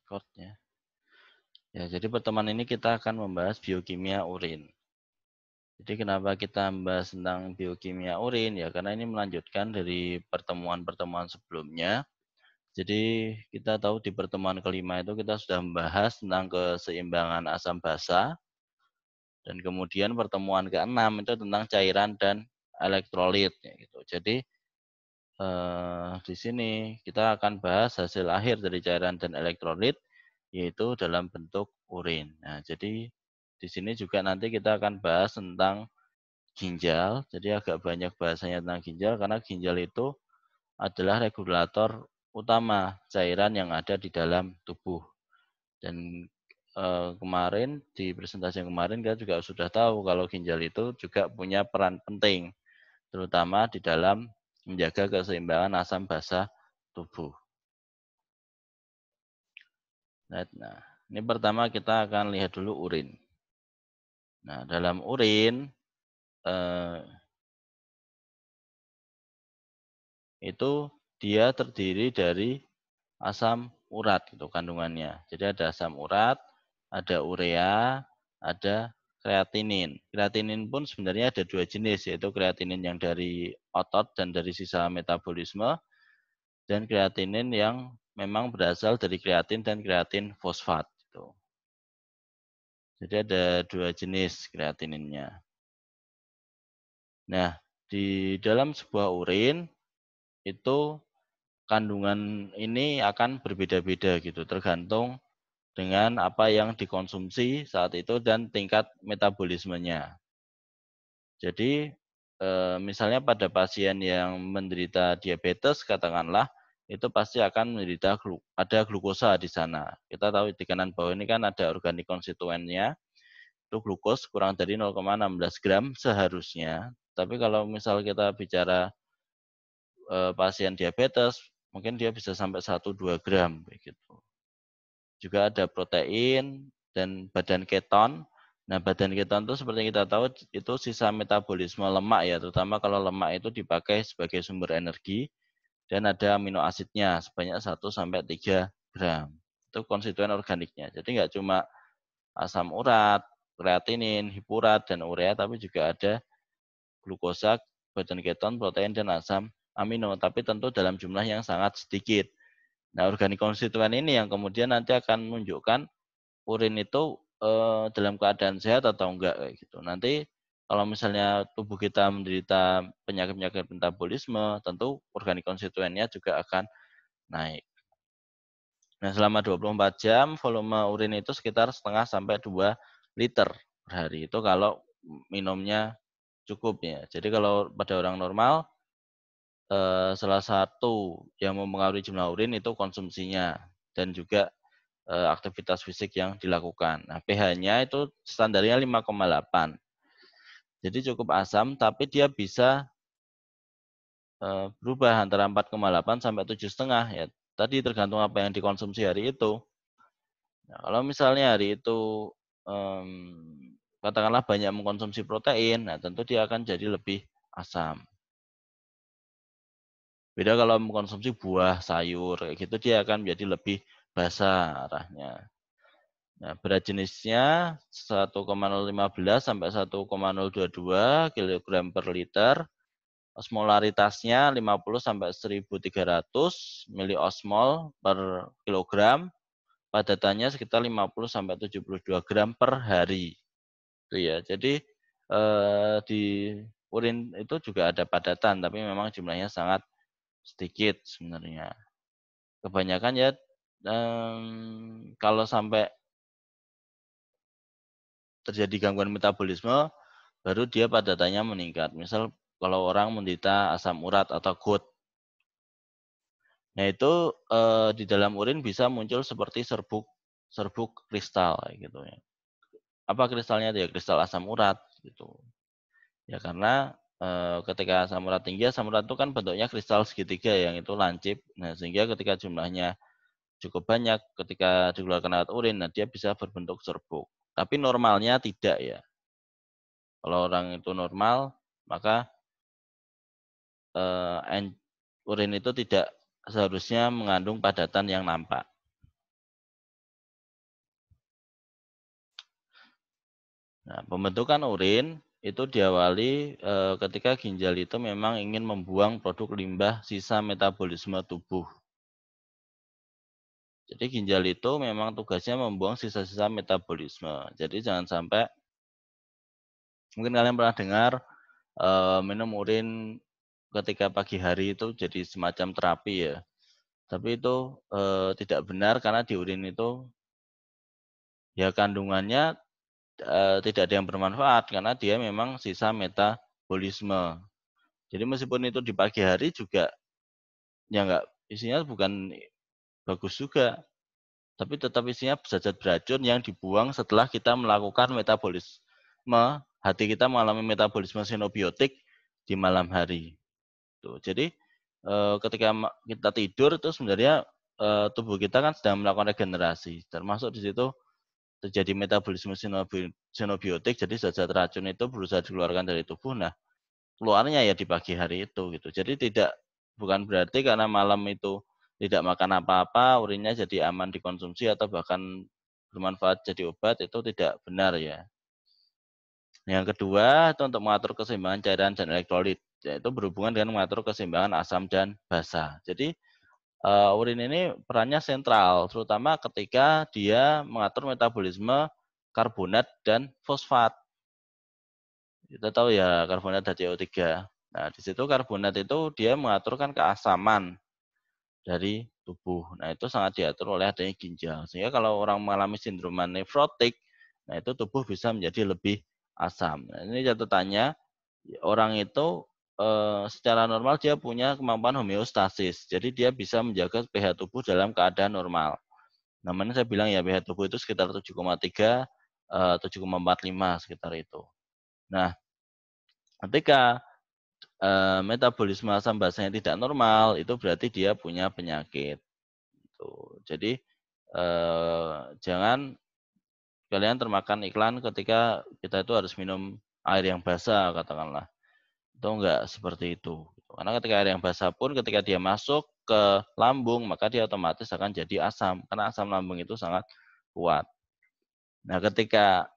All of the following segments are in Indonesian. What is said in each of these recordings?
Record-nya. Ya, jadi pertemuan ini kita akan membahas biokimia urin. Jadi kenapa kita membahas tentang biokimia urin? Ya, karena ini melanjutkan dari pertemuan-pertemuan sebelumnya. Jadi kita tahu di pertemuan kelima itu kita sudah membahas tentang keseimbangan asam basa. Dan kemudian pertemuan keenam itu tentang cairan dan elektrolit. Ya, gitu. Jadi di sini kita akan bahas hasil akhir dari cairan dan elektrolit, yaitu dalam bentuk urin. Nah, jadi di sini juga nanti kita akan bahas tentang ginjal. Jadi agak banyak bahasanya tentang ginjal karena ginjal itu adalah regulator utama cairan yang ada di dalam tubuh. Dan kemarin di presentasi yang kemarin kita juga sudah tahu kalau ginjal itu juga punya peran penting, terutama di dalam menjaga keseimbangan asam basa tubuh. Nah, ini pertama kita akan lihat dulu urin. Nah, dalam urin itu dia terdiri dari asam urat gitu kandungannya. Jadi ada asam urat, ada urea, ada kreatinin. Kreatinin pun sebenarnya ada dua jenis, yaitu kreatinin yang dari otot dan dari sisa metabolisme, dan kreatinin yang memang berasal dari kreatin dan kreatin fosfat. Gitu. Jadi ada dua jenis kreatininnya. Nah, di dalam sebuah urin itu kandungan ini akan berbeda-beda gitu, tergantung dengan apa yang dikonsumsi saat itu dan tingkat metabolismenya. Jadi, misalnya pada pasien yang menderita diabetes katakanlah, itu pasti akan menderita ada glukosa di sana. Kita tahu di kanan bawah ini kan ada organik konstituennya, itu glukos kurang dari 0,16 gram seharusnya. Tapi kalau misal kita bicara pasien diabetes, mungkin dia bisa sampai 1-2 gram begitu. Juga ada protein dan badan keton. Nah, badan keton itu seperti yang kita tahu itu sisa metabolisme lemak ya, terutama kalau lemak itu dipakai sebagai sumber energi dan ada amino asidnya sebanyak 1-3 gram. Itu konstituen organiknya. Jadi nggak cuma asam urat, kreatinin, hipurat, dan urea, tapi juga ada glukosa, badan keton, protein, dan asam amino. Tapi tentu dalam jumlah yang sangat sedikit. Nah, organik konstituen ini yang kemudian nanti akan menunjukkan urin itu dalam keadaan sehat atau enggak kayak gitu. Nanti kalau misalnya tubuh kita menderita penyakit-penyakit metabolisme, tentu organik konstituennya juga akan naik. Nah, selama 24 jam volume urin itu sekitar 1,5-2 liter per hari. Itu kalau minumnya cukup ya. Jadi kalau pada orang normal salah satu yang mempengaruhi jumlah urin itu konsumsinya dan juga aktivitas fisik yang dilakukan. Nah, pH-nya itu standarnya 5,8. Jadi cukup asam, tapi dia bisa berubah antara 4,8 sampai 7,5 ya. Tadi tergantung apa yang dikonsumsi hari itu. Nah, kalau misalnya hari itu katakanlah banyak mengkonsumsi protein, nah tentu dia akan jadi lebih asam. Beda kalau mengkonsumsi buah, sayur, kayak gitu dia akan menjadi lebih basa arahnya. Nah, berat jenisnya 1,015 sampai 1,022 kilogram per liter. Osmolaritasnya 50 sampai 1.300 miliosmol per kilogram. Padatannya sekitar 50 sampai 72 gram per hari. Itu ya. Jadi di urin itu juga ada padatan, tapi memang jumlahnya sangat sedikit sebenarnya. Kebanyakan ya kalau sampai terjadi gangguan metabolisme, baru dia padatannya meningkat. Misal kalau orang menderita asam urat atau GOUT. Nah itu di dalam urin bisa muncul seperti serbuk serbuk kristal gitu ya. Apa kristalnya? Ya kristal asam urat gitu. Ya karena ketika asam urat tinggi, asam urat itu kan bentuknya kristal segitiga yang itu lancip. Nah sehingga ketika jumlahnya cukup banyak, ketika dikeluarkan lewat urin, nah dia bisa berbentuk serbuk. Tapi normalnya tidak ya. Kalau orang itu normal, maka urin itu tidak seharusnya mengandung padatan yang nampak. Nah, pembentukan urin itu diawali ketika ginjal itu memang ingin membuang produk limbah sisa metabolisme tubuh. Jadi ginjal itu memang tugasnya membuang sisa-sisa metabolisme. Jadi jangan sampai mungkin kalian pernah dengar minum urin ketika pagi hari itu jadi semacam terapi ya. Tapi itu tidak benar karena di urin itu ya kandungannya tidak ada yang bermanfaat karena dia memang sisa metabolisme. Jadi meskipun itu di pagi hari juga ya enggak isinya bukan bagus juga, tapi tetap isinya zat-zat beracun yang dibuang setelah kita melakukan metabolisme, hati kita mengalami metabolisme sinobiotik di malam hari. Tuh, jadi ketika kita tidur itu sebenarnya tubuh kita kan sedang melakukan regenerasi, termasuk di situ terjadi metabolisme sinobiotik, jadi zat-zat racun itu berusaha dikeluarkan dari tubuh. Nah, keluarnya ya di pagi hari itu gitu. Jadi bukan berarti karena malam itu tidak makan apa-apa, urinnya jadi aman dikonsumsi atau bahkan bermanfaat jadi obat, itu tidak benar ya. Yang kedua itu untuk mengatur keseimbangan cairan dan elektrolit, yaitu berhubungan dengan mengatur keseimbangan asam dan basa. Jadi urin ini perannya sentral, terutama ketika dia mengatur metabolisme karbonat dan fosfat. Kita tahu ya karbonat dan CO3. Nah, di situ karbonat itu dia mengaturkan keasaman dari tubuh. Nah, itu sangat diatur oleh adanya ginjal. Sehingga kalau orang mengalami sindroma nefrotik, nah itu tubuh bisa menjadi lebih asam. Nah, ini catatannya, orang itu secara normal dia punya kemampuan homeostasis. Jadi dia bisa menjaga pH tubuh dalam keadaan normal. Namanya saya bilang ya pH tubuh itu sekitar 7,3, 7,45 sekitar itu. Nah, ketika metabolisme asam basanya tidak normal, itu berarti dia punya penyakit. Tuh. Jadi jangan kalian termakan iklan ketika kita itu harus minum air yang basah katakanlah. Itu enggak seperti itu. Karena ketika air yang basah pun ketika dia masuk ke lambung maka dia otomatis akan jadi asam karena asam lambung itu sangat kuat. Nah, ketika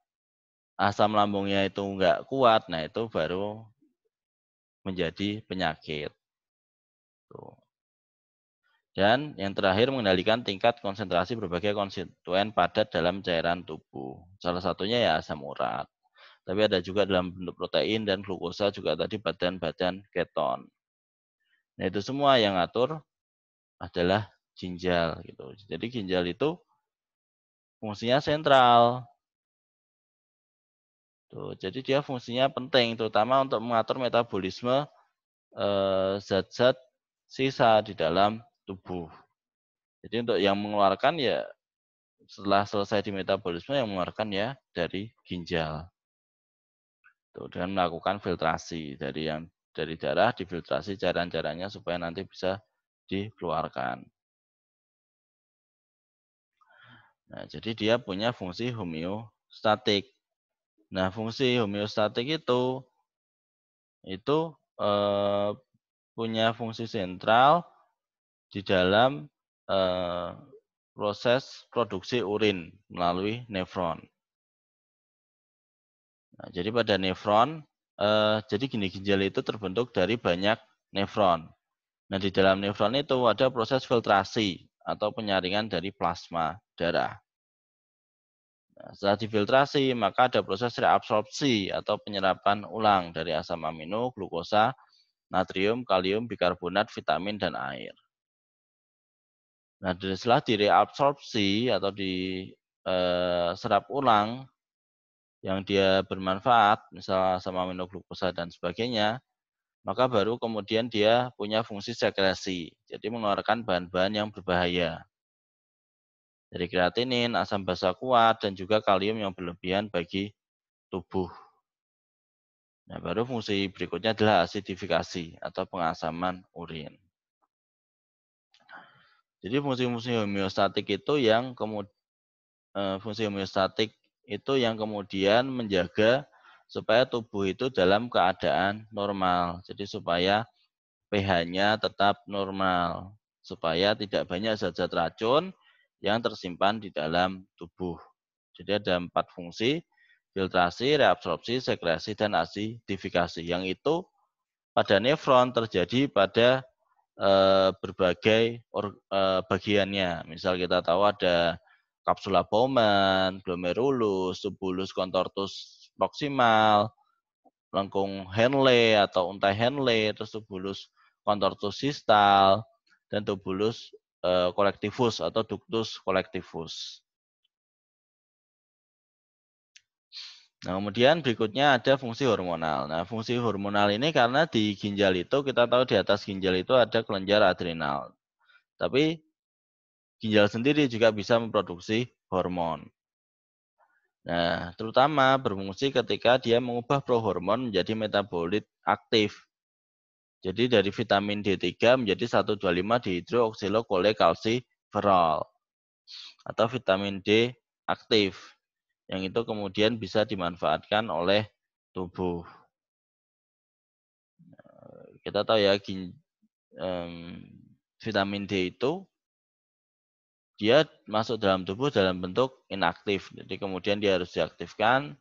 asam lambungnya itu enggak kuat, nah itu baru menjadi penyakit. Tuh. Dan yang terakhir mengendalikan tingkat konsentrasi berbagai konstituen padat dalam cairan tubuh. Salah satunya ya asam urat. Tapi ada juga dalam bentuk protein dan glukosa juga tadi badan-badan keton. Nah, itu semua yang atur adalah ginjal gitu. Jadi ginjal itu fungsinya sentral. Tuh, jadi dia fungsinya penting terutama untuk mengatur metabolisme zat-zat sisa di dalam tubuh. Jadi untuk yang mengeluarkan ya setelah selesai di metabolisme yang mengeluarkan ya dari ginjal. Tuh, dengan melakukan filtrasi dari darah difiltrasi cairan-cairannya supaya nanti bisa dikeluarkan. Nah, jadi dia punya fungsi homeostatik. Nah, fungsi homeostatik itu eh, punya fungsi sentral di dalam eh, proses produksi urin melalui nefron. Nah, jadi pada nefron, jadi gini, ginjal itu terbentuk dari banyak nefron. Nah, di dalam nefron itu ada proses filtrasi atau penyaringan dari plasma darah. Nah, setelah difiltrasi, maka ada proses reabsorpsi atau penyerapan ulang dari asam amino, glukosa, natrium, kalium, bikarbonat, vitamin, dan air. Nah, setelah direabsorpsi atau diserap ulang, yang dia bermanfaat, misalnya asam amino, glukosa, dan sebagainya, maka baru kemudian dia punya fungsi sekresi, jadi mengeluarkan bahan-bahan yang berbahaya. Dari kreatinin, asam basa kuat, dan juga kalium yang berlebihan bagi tubuh. Nah, baru fungsi berikutnya adalah asidifikasi atau pengasaman urin. Jadi fungsi-fungsi homeostatik itu yang kemudian menjaga supaya tubuh itu dalam keadaan normal. Jadi supaya pH-nya tetap normal, supaya tidak banyak zat-zat racun yang tersimpan di dalam tubuh. Jadi ada 4 fungsi filtrasi, reabsorpsi, sekresi, dan asidifikasi. Yang itu pada nefron terjadi pada berbagai bagiannya. Misal kita tahu ada kapsula Bowman, glomerulus, tubulus contortus proximal, lengkung Henle atau untai Henle, terus tubulus contortus distal, dan tubulus collectivus atau ductus collectivus. Nah, kemudian berikutnya ada fungsi hormonal. Nah, fungsi hormonal ini karena di ginjal itu kita tahu di atas ginjal itu ada kelenjar adrenal. Tapi ginjal sendiri juga bisa memproduksi hormon. Nah, terutama berfungsi ketika dia mengubah prohormon menjadi metabolit aktif. Jadi dari vitamin D3 menjadi 125 dihidrooksilocholekalsiferol atau vitamin D aktif. Yang itu kemudian bisa dimanfaatkan oleh tubuh. Kita tahu ya vitamin D itu dia masuk dalam tubuh dalam bentuk inaktif. Jadi kemudian dia harus diaktifkan,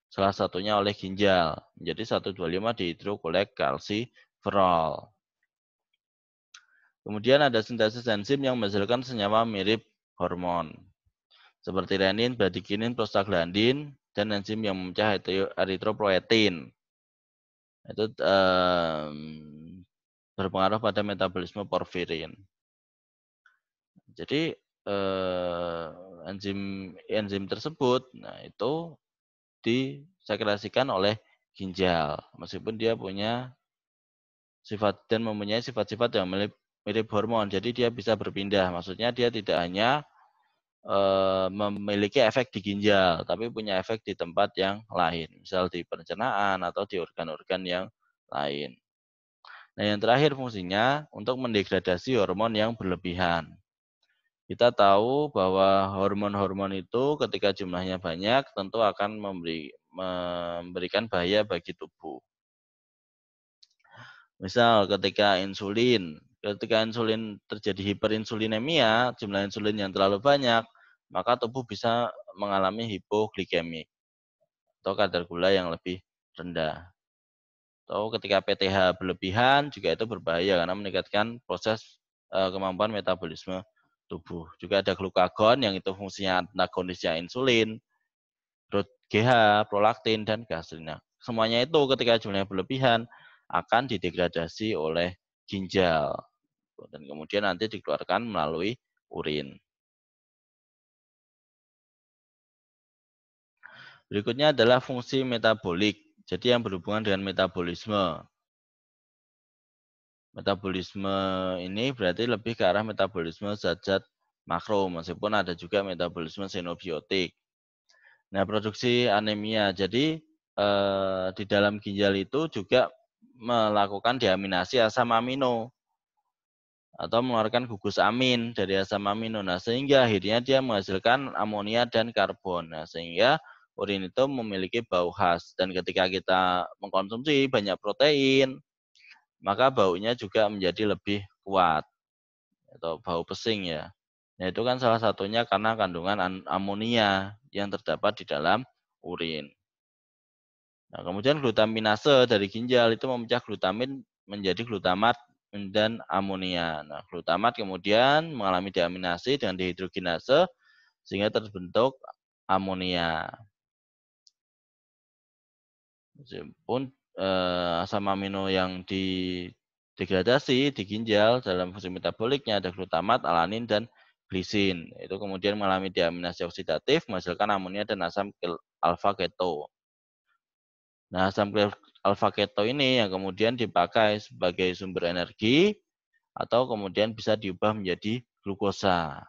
salah satunya oleh ginjal, menjadi 125 dihidrokolekkalsiferol. Kemudian ada sintesis enzim yang menghasilkan senyawa mirip hormon, seperti renin, bradikinin, prostaglandin, dan enzim yang memecah eritropoietin. Itu berpengaruh pada metabolisme porfirin. Jadi enzim tersebut, nah itu disekresikan oleh ginjal, meskipun dia punya sifat dan mempunyai sifat-sifat yang mirip hormon. Jadi dia bisa berpindah. Maksudnya dia tidak hanya memiliki efek di ginjal, tapi punya efek di tempat yang lain, misal di pencernaan atau di organ-organ yang lain. Nah, yang terakhir fungsinya untuk mendegradasi hormon yang berlebihan. Kita tahu bahwa hormon-hormon itu ketika jumlahnya banyak tentu akan memberikan bahaya bagi tubuh. Misal ketika insulin terjadi hiperinsulinemia, jumlah insulin yang terlalu banyak, maka tubuh bisa mengalami hipoglikemik atau kadar gula yang lebih rendah. Atau ketika PTH berlebihan juga itu berbahaya karena meningkatkan proses kemampuan metabolisme tubuh. Juga ada glukagon yang itu fungsinya antagonisnya insulin, GH, prolaktin, dan gastrina. Semuanya itu ketika jumlahnya berlebihan akan didegradasi oleh ginjal dan kemudian nanti dikeluarkan melalui urin. Berikutnya adalah fungsi metabolik. Jadi yang berhubungan dengan metabolisme. Metabolisme ini berarti lebih ke arah metabolisme zat-zat makro, meskipun ada juga metabolisme xenobiotik. Nah, produksi anemia. Jadi di dalam ginjal itu juga melakukan deaminasi asam amino atau mengeluarkan gugus amin dari asam amino. Nah, sehingga akhirnya dia menghasilkan amonia dan karbon. Nah, sehingga urin itu memiliki bau khas. Dan ketika kita mengkonsumsi banyak protein, maka baunya juga menjadi lebih kuat atau bau pesing ya. Nah, itu kan salah satunya karena kandungan amonia yang terdapat di dalam urin. Nah, kemudian glutaminase dari ginjal itu memecah glutamin menjadi glutamat dan amonia. Nah, glutamat kemudian mengalami deaminasi dengan dehidrogenase sehingga terbentuk amonia. Meskipun asam amino yang didegradasi di ginjal dalam fungsi metaboliknya ada glutamat, alanin, dan glisin. Itu kemudian mengalami deaminasi oksidatif menghasilkan amonia dan asam alfa keto. Nah, asam alfa keto ini yang kemudian dipakai sebagai sumber energi atau kemudian bisa diubah menjadi glukosa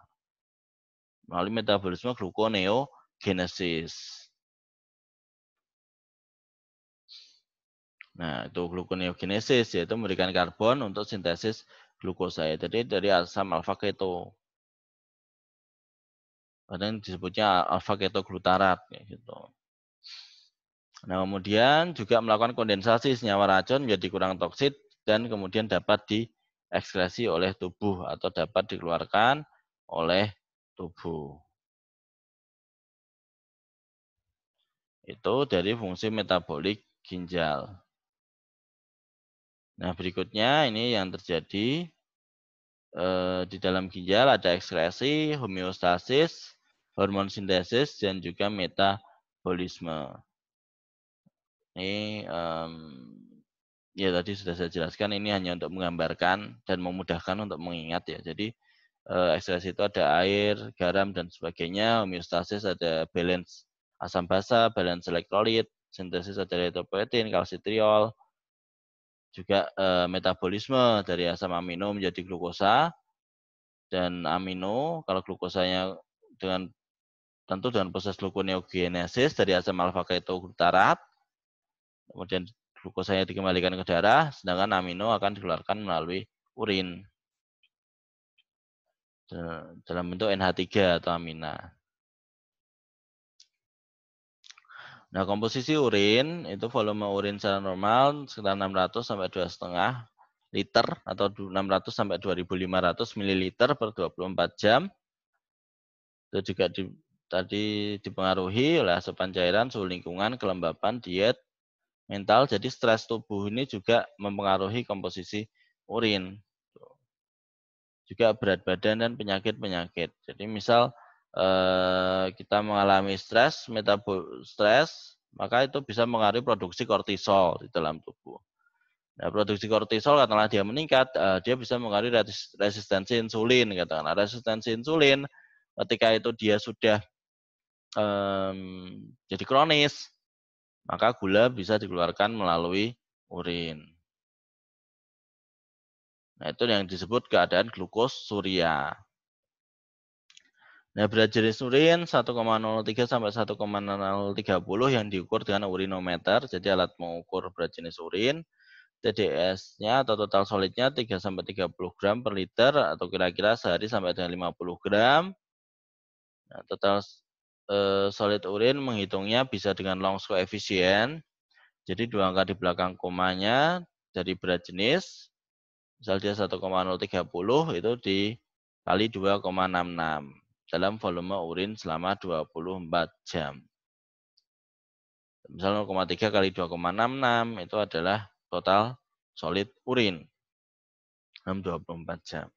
melalui metabolisme gluconeogenesis. Nah, itu gluconeogenesis yaitu memberikan karbon untuk sintesis glukosa. Jadi dari asam alfa keto. Kadang disebutnya alfa ketoglutarat kayak gitu. Nah, kemudian juga melakukan kondensasi senyawa racun menjadi kurang toksik dan kemudian dapat diekskresi oleh tubuh atau dapat dikeluarkan oleh tubuh. Itu dari fungsi metabolik ginjal. Nah, berikutnya ini yang terjadi di dalam ginjal ada ekskresi, homeostasis, hormon sintesis, dan juga metabolisme. Ini ya tadi sudah saya jelaskan, ini hanya untuk menggambarkan dan memudahkan untuk mengingat ya. Jadi ekskresi itu ada air, garam, dan sebagainya. Homeostasis ada balance asam basa, balance elektrolit. Sintesis ada eritropoietin, kalsitriol. Juga metabolisme dari asam amino menjadi glukosa. Dan amino, kalau glukosanya tentu dengan proses gluconeogenesis dari asam alfa ketoglutarat. Kemudian glukosanya dikembalikan ke darah, sedangkan amino akan dikeluarkan melalui urin dalam bentuk NH3 atau amina. Nah, komposisi urin itu volume urin secara normal sekitar 600 sampai 2,5 liter atau 600 sampai 2.500 ml per 24 jam. Itu juga tadi dipengaruhi oleh asupan cairan, suhu lingkungan, kelembapan, diet, mental. Jadi stres tubuh ini juga mempengaruhi komposisi urin. Juga berat badan dan penyakit-penyakit. Jadi misal kita mengalami stres, stres, maka itu bisa mengaruhi produksi kortisol di dalam tubuh. Nah, produksi kortisol katakanlah dia meningkat, dia bisa mengaruhi resistensi insulin, katakanlah. Resistensi insulin ketika itu dia sudah jadi kronis, maka gula bisa dikeluarkan melalui urin. Nah, itu yang disebut keadaan glukosuria. Nah, berat jenis urin 1,03 sampai 1,030 yang diukur dengan urinometer, jadi alat mengukur berat jenis urin. TDS-nya atau total solidnya 3 sampai 30 gram per liter atau kira-kira sehari sampai dengan 50 gram. Nah, total solid urin menghitungnya bisa dengan Long's coefficient. Jadi 2 angka di belakang komanya dari berat jenis, misal dia 1,030 itu dikali 2,66 dalam volume urin selama 24 jam. Misal 0,3 kali 2,66 itu adalah total solid urin dalam 24 jam.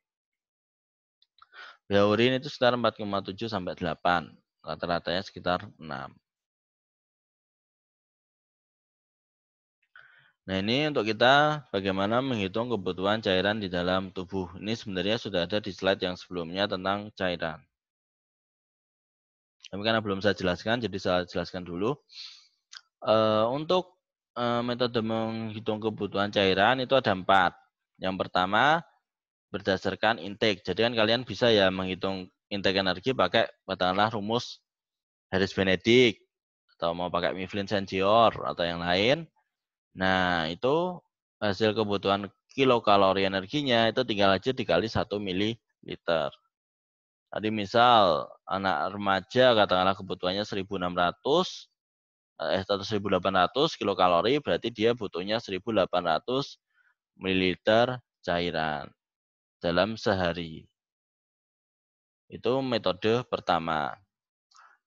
pH urin itu sekitar 4,7 sampai 8, rata-ratanya sekitar 6. Nah, ini untuk kita bagaimana menghitung kebutuhan cairan di dalam tubuh. Ini sebenarnya sudah ada di slide yang sebelumnya tentang cairan. Tapi karena belum saya jelaskan, jadi saya jelaskan dulu. Untuk metode menghitung kebutuhan cairan itu ada 4. Yang pertama, berdasarkan intake. Jadi kan kalian bisa ya menghitung intake energi pakai katakanlah rumus Harris-Benedict atau mau pakai Mifflin-Sanjior atau yang lain. Nah, itu hasil kebutuhan kilokalori energinya itu tinggal aja dikali 1 mililiter. Tadi misal anak remaja katakanlah kebutuhannya 1.600 atau 1.800 kilokalori, berarti dia butuhnya 1.800 mililiter cairan dalam sehari. Itu metode pertama.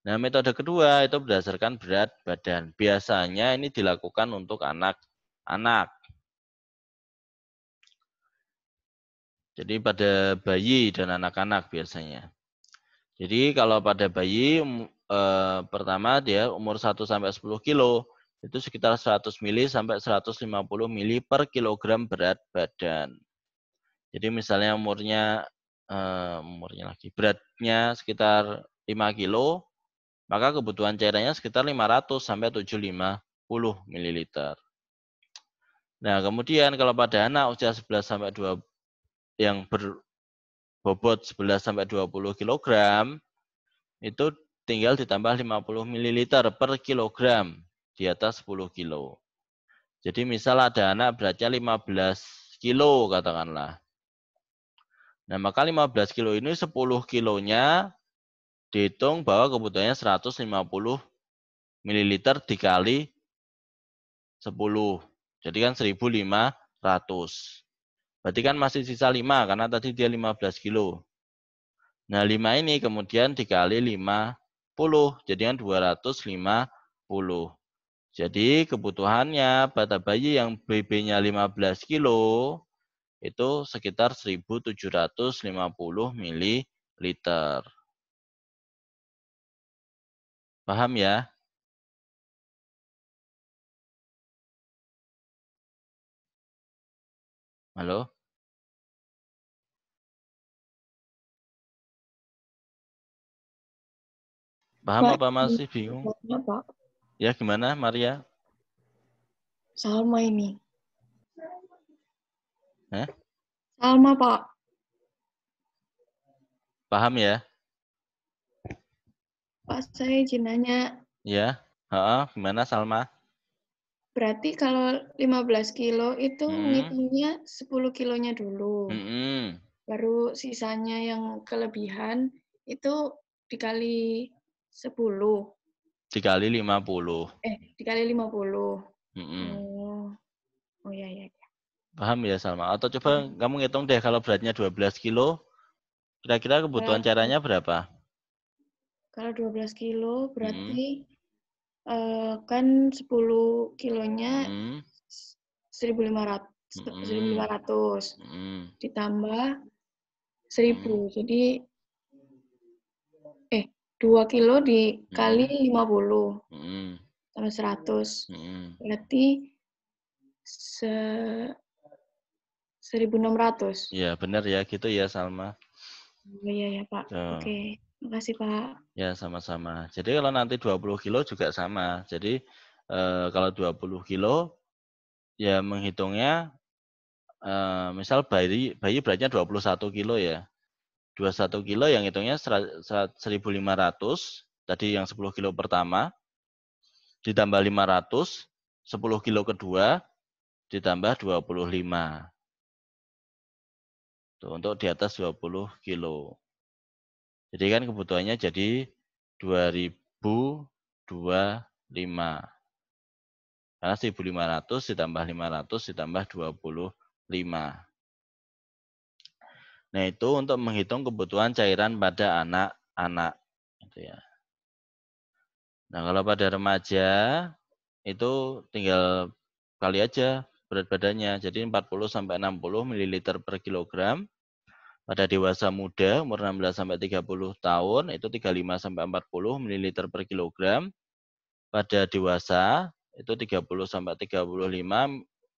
Nah, metode kedua itu berdasarkan berat badan. Biasanya ini dilakukan untuk anak-anak. Jadi pada bayi dan anak-anak biasanya. Jadi kalau pada bayi pertama dia umur 1 sampai 10 kilo itu sekitar 100 mili sampai 150 mili per kilogram berat badan. Jadi misalnya beratnya sekitar 5 kilo, maka kebutuhan cairannya sekitar 500 sampai 750 ml. Nah, kemudian kalau pada anak usia 11 sampai 2 yang berbobot 11 sampai 20 kg itu tinggal ditambah 50 ml per kilogram di atas 10 kilo. Jadi misal ada anak beratnya 15 kilo katakanlah. Nah, maka 15 kilo ini 10 kilonya dihitung bahwa kebutuhannya 150 ml dikali 10. Jadi kan 1.500. Berarti kan masih sisa 5 karena tadi dia 15 kilo. Nah, 5 ini kemudian dikali 50. Jadi kan 250. Jadi kebutuhannya pada bayi yang BB-nya 15 kilo itu sekitar 1.750 ml. Paham ya? Halo? Paham Pak, apa masih bingung? Pak. Ya gimana Maria? Salma ini. Hah? Salma, Pak. Paham ya? Pak, saya izin nanya. Ya. Heeh, gimana Salma? Berarti kalau 15 kilo itu Hmm. ngitungnya 10 kilonya dulu. Hmm. Baru sisanya yang kelebihan itu dikali 10. Dikali 50. Dikali 50. Hmm. Oh, oh ya, ya. Paham ya Salma? Atau coba kamu ngitung deh kalau beratnya 12 kilo, kira-kira kebutuhan Kalau cairannya berapa? kalau 12 kilo Hmm. berarti kan 10 kilonya Hmm. 1.500 Hmm. 1.500 Hmm. ditambah Hmm. 1.000. Jadi 2 kilo dikali Hmm. 50 Hmm. tambah 100. Hmm. Berarti se 1.600. Ya benar ya gitu ya Salma. Oh, iya ya, Pak. Tuh. Oke. Makasih, Pak. Ya sama-sama. Jadi kalau nanti 20 kilo juga sama. Jadi kalau 20 kilo ya menghitungnya misal bayi beratnya 21 kilo ya. 21 kilo yang hitungnya 1.500 tadi yang 10 kilo pertama ditambah 500, 10 kilo kedua ditambah 25. Tuh, untuk di atas 20 kilo. Jadi kan kebutuhannya jadi 2025. Karena 1.500 ditambah 500 ditambah 25. Nah, itu untuk menghitung kebutuhan cairan pada anak-anak. Gitu ya. Nah, kalau pada remaja, itu tinggal kali aja berat badannya. Jadi 40-60 ml per kilogram. Pada dewasa muda, umur 16-30 tahun, itu 35-40 ml per kilogram. Pada dewasa, itu 30-35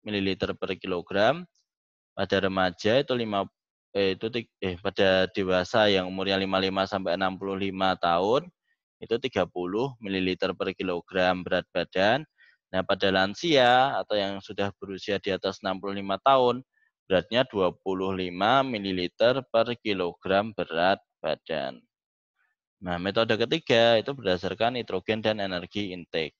ml per kilogram. Pada remaja itu pada dewasa yang umurnya 55-65 tahun itu 30 ml per kilogram berat badan. Nah, pada lansia atau yang sudah berusia di atas 65 tahun beratnya 25 ml per kilogram berat badan. Nah, metode ketiga itu berdasarkan nitrogen dan energi intake.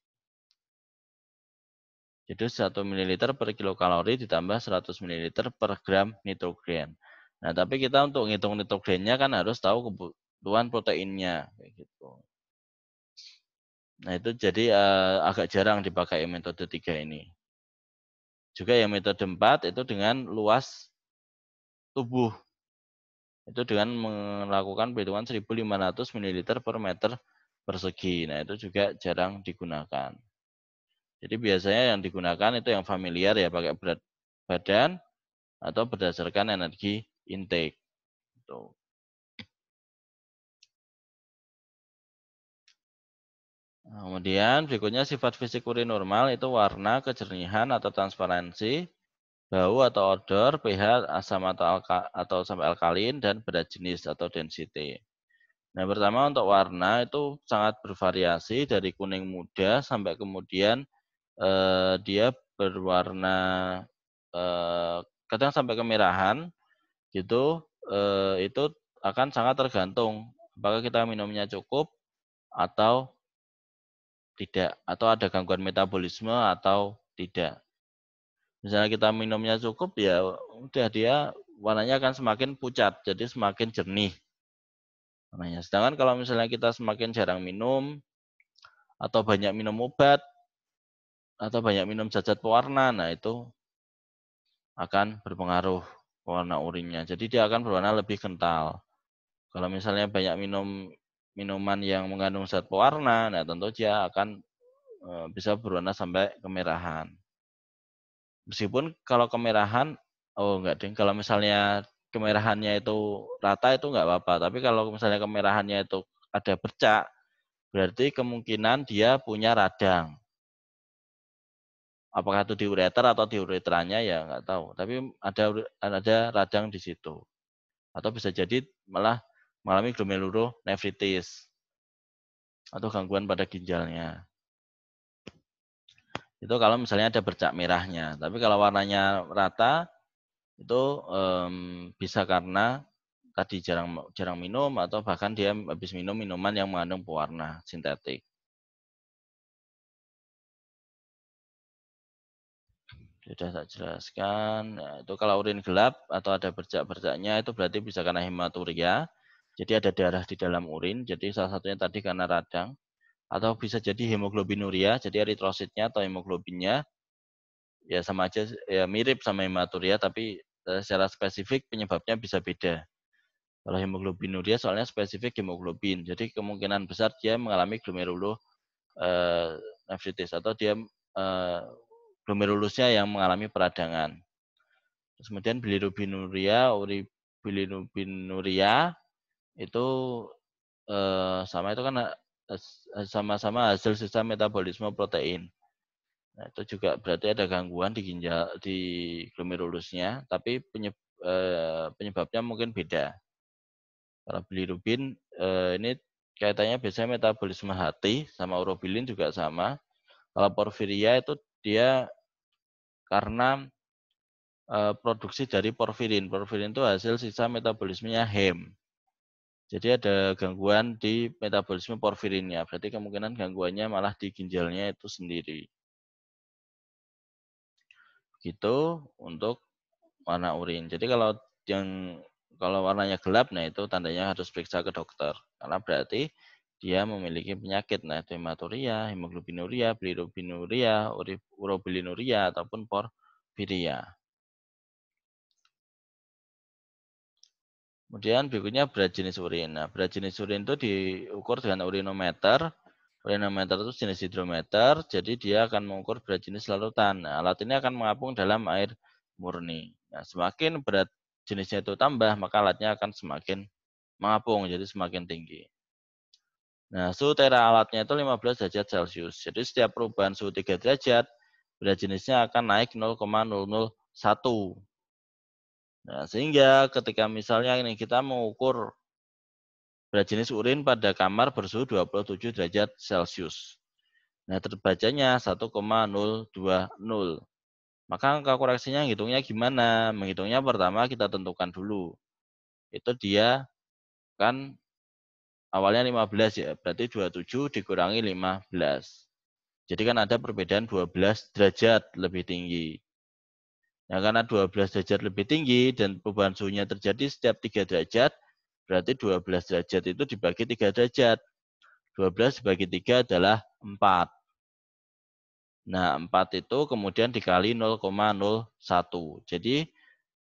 Jadi 1 ml per kilokalori ditambah 100 ml per gram nitrogen. Nah, tapi kita untuk ngitung nitrogennya kan harus tahu kebutuhan proteinnya. Kayak gitu. Nah, itu jadi agak jarang dipakai metode 3 ini. Juga yang metode 4 itu dengan luas tubuh. Itu dengan melakukan perhitungan 1.500 ml per meter persegi. Nah, itu juga jarang digunakan. Jadi biasanya yang digunakan itu yang familiar ya, pakai berat badan atau berdasarkan energi intake. Gitu. Nah, kemudian berikutnya sifat fisik urin normal itu warna, kejernihan atau transparansi, bau atau odor, pH, asam atau sampai alkalin, dan berat jenis atau density. Nah, pertama untuk warna itu sangat bervariasi dari kuning muda sampai kemudian dia berwarna kadang sampai kemerahan gitu. Itu akan sangat tergantung apakah kita minumnya cukup atau tidak, atau ada gangguan metabolisme atau tidak. Misalnya kita minumnya cukup ya udah dia warnanya akan semakin pucat, jadi semakin jernih warnanya. Sedangkan kalau misalnya kita semakin jarang minum atau banyak minum obat atau banyak minum zat-zat pewarna, nah itu akan berpengaruh warna urinnya. Jadi dia akan berwarna lebih kental. Kalau misalnya banyak minum minuman yang mengandung zat pewarna, nah tentu dia akan bisa berwarna sampai kemerahan. Meskipun kalau kemerahan, oh enggak ding, kalau misalnya kemerahannya itu rata itu enggak apa-apa. Tapi kalau misalnya kemerahannya itu ada bercak, berarti kemungkinan dia punya radang. Apakah itu di ureter atau di uretranya ya nggak tahu. Tapi ada radang di situ. Atau bisa jadi malah mengalami glomerulonefritis atau gangguan pada ginjalnya. Itu kalau misalnya ada bercak merahnya. Tapi kalau warnanya rata itu bisa karena tadi jarang minum atau bahkan dia habis minum minuman yang mengandung pewarna sintetik. Sudah saya jelaskan. Nah, itu kalau urin gelap atau ada bercak-bercaknya itu berarti bisa karena hematuria. Jadi ada darah di dalam urin. Jadi salah satunya tadi karena radang. Atau bisa jadi hemoglobinuria, jadi eritrositnya atau hemoglobinnya ya sama aja, ya mirip sama hematuria, tapi secara spesifik penyebabnya bisa beda. Kalau hemoglobinuria soalnya spesifik hemoglobin, jadi kemungkinan besar dia mengalami glomerulonefritis atau dia glomerulusnya yang mengalami peradangan. Terus kemudian bilirubinuria, bilirubinuria itu sama itu kan sama-sama hasil sisa metabolisme protein. Nah, itu juga berarti ada gangguan di ginjal di glomerulusnya, tapi penyebabnya mungkin beda. Kalau bilirubin ini kaitannya biasanya metabolisme hati sama urobilin juga sama. Kalau porfiria itu dia karena produksi dari porfirin. Porfirin itu hasil sisa metabolismenya heme. Jadi ada gangguan di metabolisme porfirinnya. Berarti kemungkinan gangguannya malah di ginjalnya itu sendiri. Gitu untuk warna urin. Jadi kalau warnanya gelap, nah itu tandanya harus periksa ke dokter. Karena berarti dia memiliki penyakit, nah itu hematuria, hemoglobinuria, bilirubinuria, urobilinuria, ataupun porfiria. Kemudian berikutnya berat jenis urin. Nah, berat jenis urin itu diukur dengan urinometer. Urinometer itu jenis hidrometer, jadi dia akan mengukur berat jenis larutan. Nah, alat ini akan mengapung dalam air murni. Nah, semakin berat jenisnya itu tambah, maka alatnya akan semakin mengapung, jadi semakin tinggi. Nah, suhu tera alatnya itu 15 derajat Celcius. Jadi setiap perubahan suhu 3 derajat, berat jenisnya akan naik 0,001. Nah, sehingga ketika misalnya ini kita mengukur berat jenis urin pada kamar bersuhu 27 derajat Celcius. Nah, terbacanya 1,020. Maka angka koreksinya hitungnya gimana? Menghitungnya pertama kita tentukan dulu. Itu dia kan awalnya 15 ya, berarti 27 dikurangi 15. Jadi kan ada perbedaan 12 derajat lebih tinggi. Nah, karena 12 derajat lebih tinggi dan perubahan suhunya terjadi setiap 3 derajat, berarti 12 derajat itu dibagi 3 derajat. 12 dibagi 3 adalah 4. Nah, 4 itu kemudian dikali 0,01. Jadi,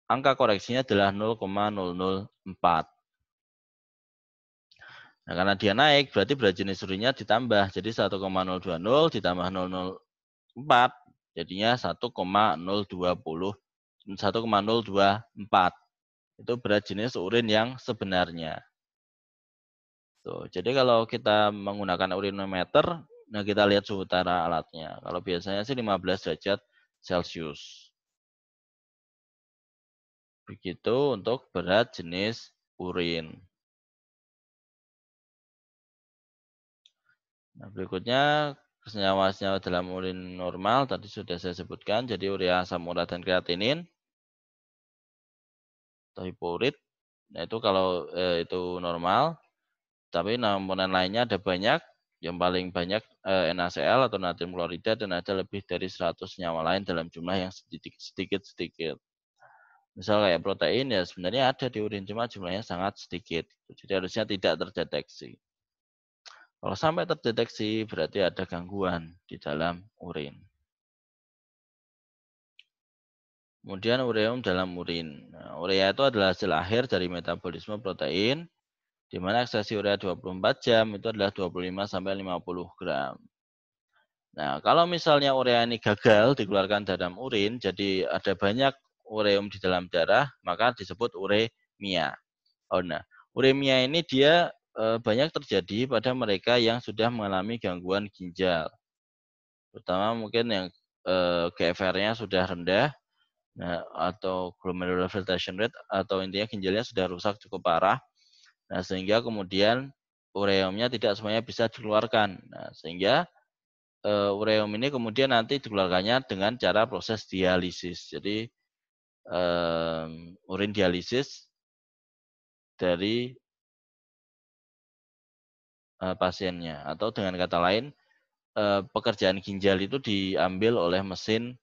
angka koreksinya adalah 0,004. Nah, karena dia naik, berarti berat jenis urinnya ditambah. Jadi, 1,020 ditambah 0,04, jadinya 1,024. Itu berat jenis urin yang sebenarnya. Tuh, jadi kalau kita menggunakan urinometer, nah kita lihat suhu tara alatnya. Kalau biasanya sih 15 derajat Celcius. Begitu untuk berat jenis urin. Nah, berikutnya senyawa-senyawa dalam urin normal tadi sudah saya sebutkan. Jadi urea, asam urat, dan kreatinin atau hipourit. Nah, itu kalau itu normal. Tapi komponen lainnya ada banyak. Yang paling banyak NaCl atau natrium klorida dan ada lebih dari 100 senyawa lain dalam jumlah yang sedikit-sedikit. Misal kayak protein ya sebenarnya ada di urin, cuma jumlahnya sangat sedikit. Jadi harusnya tidak terdeteksi. Kalau sampai terdeteksi berarti ada gangguan di dalam urin. Kemudian ureum dalam urin. Nah, urea itu adalah hasil akhir dari metabolisme protein, di mana ekspresi urea 24 jam itu adalah 25-50 gram. Nah, kalau misalnya urea ini gagal dikeluarkan dalam urin, jadi ada banyak ureum di dalam darah, maka disebut uremia. Nah, uremia ini dia banyak terjadi pada mereka yang sudah mengalami gangguan ginjal. Terutama mungkin yang GFR-nya sudah rendah, nah, atau glomerular filtration rate, atau intinya ginjalnya sudah rusak cukup parah. Nah, sehingga kemudian ureumnya tidak semuanya bisa dikeluarkan. Nah, sehingga ureum ini kemudian nanti dikeluarkannya dengan cara proses dialisis. Jadi urin dialisis dari pasiennya, atau dengan kata lain pekerjaan ginjal itu diambil oleh mesin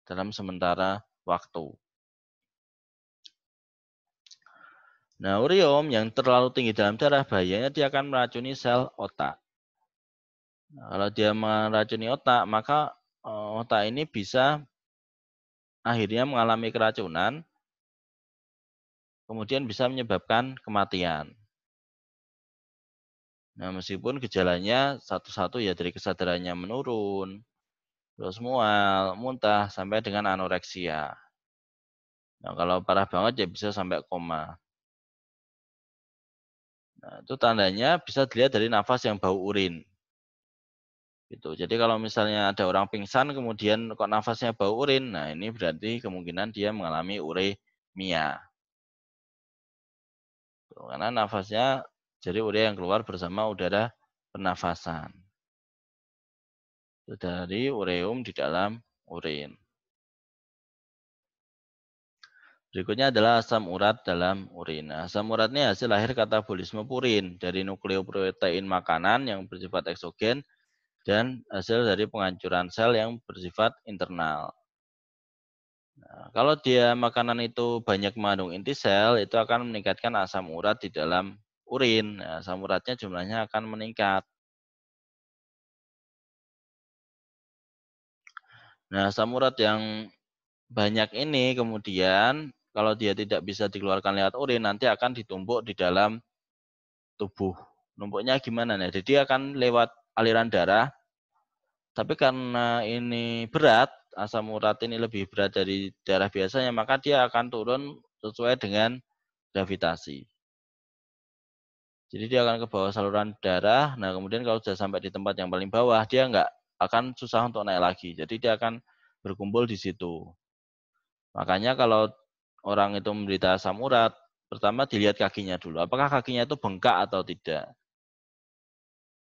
dalam sementara waktu. Nah, ureum yang terlalu tinggi dalam darah bahayanya dia akan meracuni sel otak. Nah, kalau dia meracuni otak, maka otak ini bisa akhirnya mengalami keracunan, kemudian bisa menyebabkan kematian. Nah, meskipun gejalanya satu-satu ya dari kesadarannya menurun, terus mual, muntah, sampai dengan anoreksia. Nah, kalau parah banget ya bisa sampai koma. Nah, itu tandanya bisa dilihat dari nafas yang bau urin. Gitu. Jadi kalau misalnya ada orang pingsan kemudian kok nafasnya bau urin, nah ini berarti kemungkinan dia mengalami uremia. Tuh, karena nafasnya jadi urea yang keluar bersama udara pernafasan. Itu dari ureum di dalam urin. Berikutnya adalah asam urat dalam urin. Nah, asam urat ini hasil lahir katabolisme purin dari nukleoprotein makanan yang bersifat eksogen dan hasil dari penghancuran sel yang bersifat internal. Nah, kalau dia makanan itu banyak mengandung inti sel, itu akan meningkatkan asam urat di dalam urin. Nah, asam uratnya jumlahnya akan meningkat. Nah, asam urat yang banyak ini kemudian kalau dia tidak bisa dikeluarkan lewat urin, nanti akan ditumpuk di dalam tubuh. Numpuknya gimana nih? Jadi akan lewat aliran darah, tapi karena ini berat, asam urat ini lebih berat dari darah biasanya, maka dia akan turun sesuai dengan gravitasi. Jadi dia akan ke bawah saluran darah, nah kemudian kalau sudah sampai di tempat yang paling bawah, dia nggak akan susah untuk naik lagi. Jadi dia akan berkumpul di situ. Makanya kalau orang itu menderita asam urat, pertama dilihat kakinya dulu. Apakah kakinya itu bengkak atau tidak.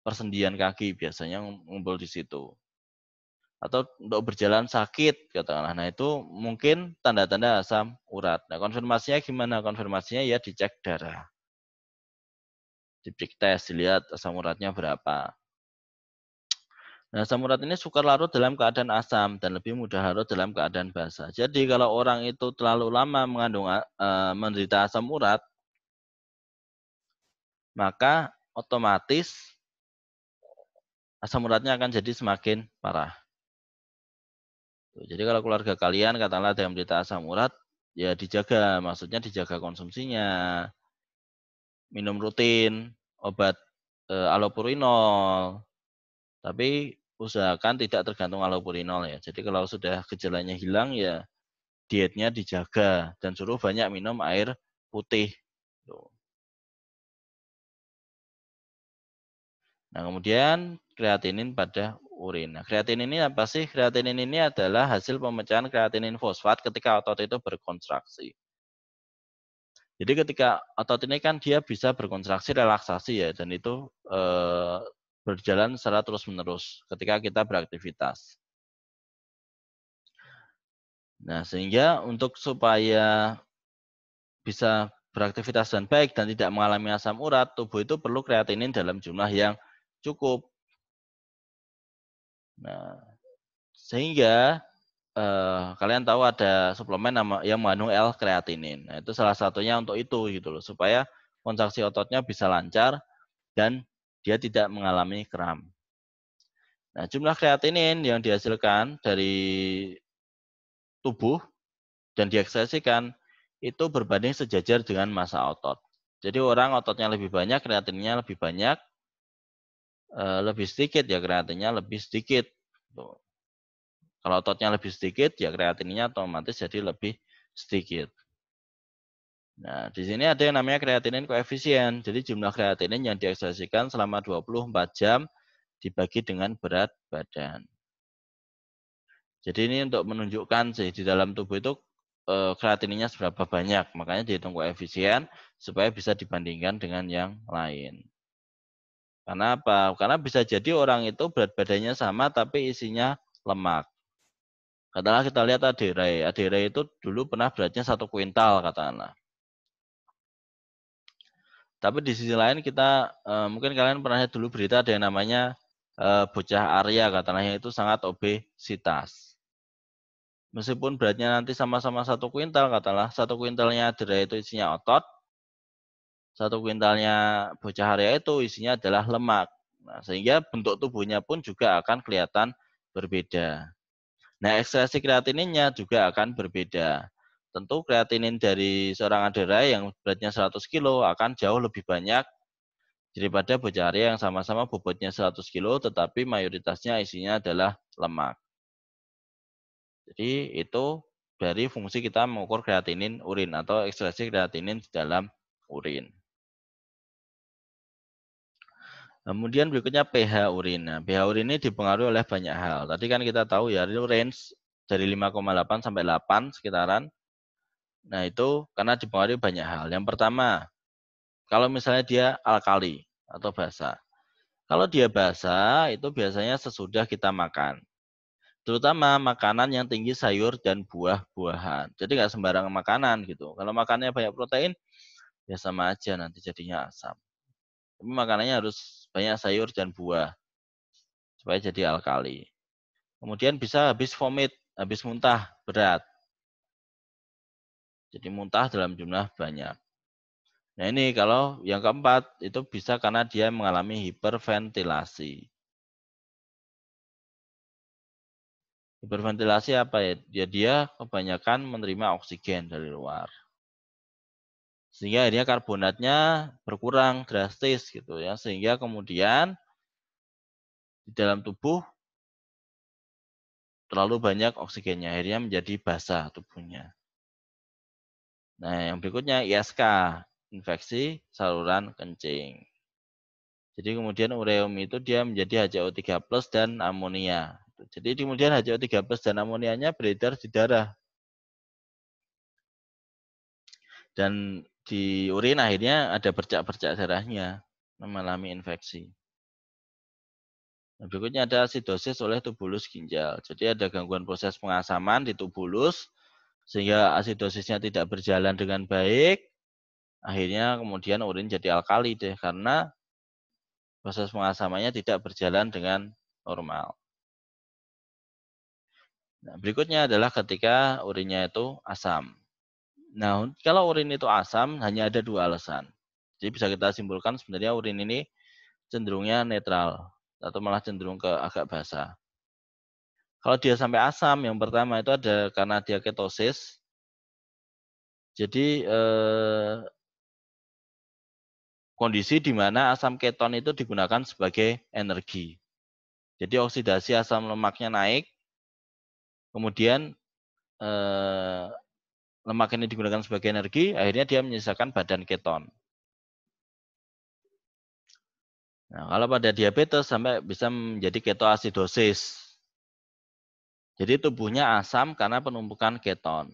Persendian kaki biasanya ngumpul di situ. Atau untuk berjalan sakit, katakanlah. Nah itu mungkin tanda-tanda asam urat. Nah konfirmasinya gimana? Konfirmasinya ya dicek darah. Dicek tes, dilihat asam uratnya berapa. Nah, asam urat ini sukar larut dalam keadaan asam dan lebih mudah larut dalam keadaan basa. Jadi kalau orang itu terlalu lama mengandung menderita asam urat, maka otomatis asam uratnya akan jadi semakin parah. Jadi kalau keluarga kalian katakanlah ada yang menderita asam urat, ya dijaga, maksudnya dijaga konsumsinya, minum rutin obat allopurinol, tapi usahakan tidak tergantung allopurinol ya. Jadi kalau sudah gejalanya hilang ya dietnya dijaga dan suruh banyak minum air putih. Nah, kemudian kreatinin pada urin. Nah, kreatinin ini apa sih? Kreatinin ini adalah hasil pemecahan kreatinin fosfat ketika otot itu berkontraksi. Jadi ketika otot ini kan dia bisa berkontraksi relaksasi ya, dan itu berjalan secara terus-menerus ketika kita beraktivitas. Nah, sehingga untuk supaya bisa beraktivitas dan baik dan tidak mengalami asam urat, tubuh itu perlu kreatinin dalam jumlah yang cukup. Nah, sehingga kalian tahu ada suplemen yang mengandung L-kreatinin. Nah, itu salah satunya untuk itu gitu loh, supaya kontraksi ototnya bisa lancar dan dia tidak mengalami kram. Nah, jumlah kreatinin yang dihasilkan dari tubuh dan diekspresikan itu berbanding sejajar dengan massa otot. Jadi orang ototnya lebih banyak, kreatinnya lebih banyak, lebih sedikit ya kreatinnya lebih sedikit. Tuh. Kalau ototnya lebih sedikit, ya kreatininnya otomatis jadi lebih sedikit. Nah, di sini ada yang namanya kreatinin koefisien. Jadi jumlah kreatinin yang diekspresikan selama 24 jam dibagi dengan berat badan. Jadi ini untuk menunjukkan sih di dalam tubuh itu kreatininnya seberapa banyak. Makanya dihitung koefisien supaya bisa dibandingkan dengan yang lain. Karena apa? Karena bisa jadi orang itu berat badannya sama tapi isinya lemak. Katakanlah kita lihat Aderai. Aderai itu dulu pernah beratnya 1 kuintal katakanlah. Tapi di sisi lain kita mungkin kalian pernah lihat dulu berita ada yang namanya bocah Arya katakanlah yang itu sangat obesitas. Meskipun beratnya nanti sama-sama 1 kuintal katakanlah 1 kuintalnya Aderai itu isinya otot, 1 kuintalnya bocah Arya itu isinya adalah lemak. Nah, sehingga bentuk tubuhnya pun juga akan kelihatan berbeda. Nah, ekstraksi kreatininnya juga akan berbeda. Tentu kreatinin dari seorang Aderai yang beratnya 100 kilo akan jauh lebih banyak daripada bocah Arya yang sama-sama bobotnya 100 kilo tetapi mayoritasnya isinya adalah lemak. Jadi itu dari fungsi kita mengukur kreatinin urin atau ekstraksi kreatinin di dalam urin. Kemudian berikutnya pH urin. Nah, pH urin ini dipengaruhi oleh banyak hal. Tadi kan kita tahu ya, itu range dari 5,8 sampai 8 sekitaran. Nah, itu karena dipengaruhi banyak hal. Yang pertama, kalau misalnya dia alkali atau basa. Kalau dia basa, itu biasanya sesudah kita makan. Terutama makanan yang tinggi sayur dan buah-buahan. Jadi nggak sembarang makanan gitu. Kalau makannya banyak protein, ya sama aja nanti jadinya asam. Tapi makanannya harus banyak sayur dan buah supaya jadi alkali. Kemudian bisa habis vomit, habis muntah berat. Jadi muntah dalam jumlah banyak. Nah ini kalau yang keempat itu bisa karena dia mengalami hiperventilasi. Hiperventilasi apa ya? Dia kebanyakan menerima oksigen dari luar. Sehingga akhirnya karbonatnya berkurang drastis gitu ya. Sehingga kemudian di dalam tubuh terlalu banyak oksigennya. Akhirnya menjadi basah tubuhnya. Nah yang berikutnya ISK, infeksi saluran kencing. Jadi kemudian ureum itu dia menjadi HCO3+ dan amonia. Jadi kemudian HCO3+ dan amonianya beredar di darah. Dan di urin akhirnya ada bercak-bercak darahnya mengalami infeksi. Nah, berikutnya ada asidosis oleh tubulus ginjal. Jadi ada gangguan proses pengasaman di tubulus sehingga asidosisnya tidak berjalan dengan baik. Akhirnya kemudian urin jadi alkali deh karena proses pengasamannya tidak berjalan dengan normal. Nah, berikutnya adalah ketika urinnya itu asam. Nah, kalau urin itu asam hanya ada 2 alasan. Jadi bisa kita simpulkan sebenarnya urin ini cenderungnya netral atau malah cenderung ke agak basa. Kalau dia sampai asam, yang pertama itu ada karena dia ketosis. Jadi kondisi di mana asam keton itu digunakan sebagai energi. Jadi oksidasi asam lemaknya naik, kemudian lemak ini digunakan sebagai energi, akhirnya dia menyisakan badan keton. Nah, kalau pada diabetes sampai bisa menjadi ketoasidosis. Jadi tubuhnya asam karena penumpukan keton.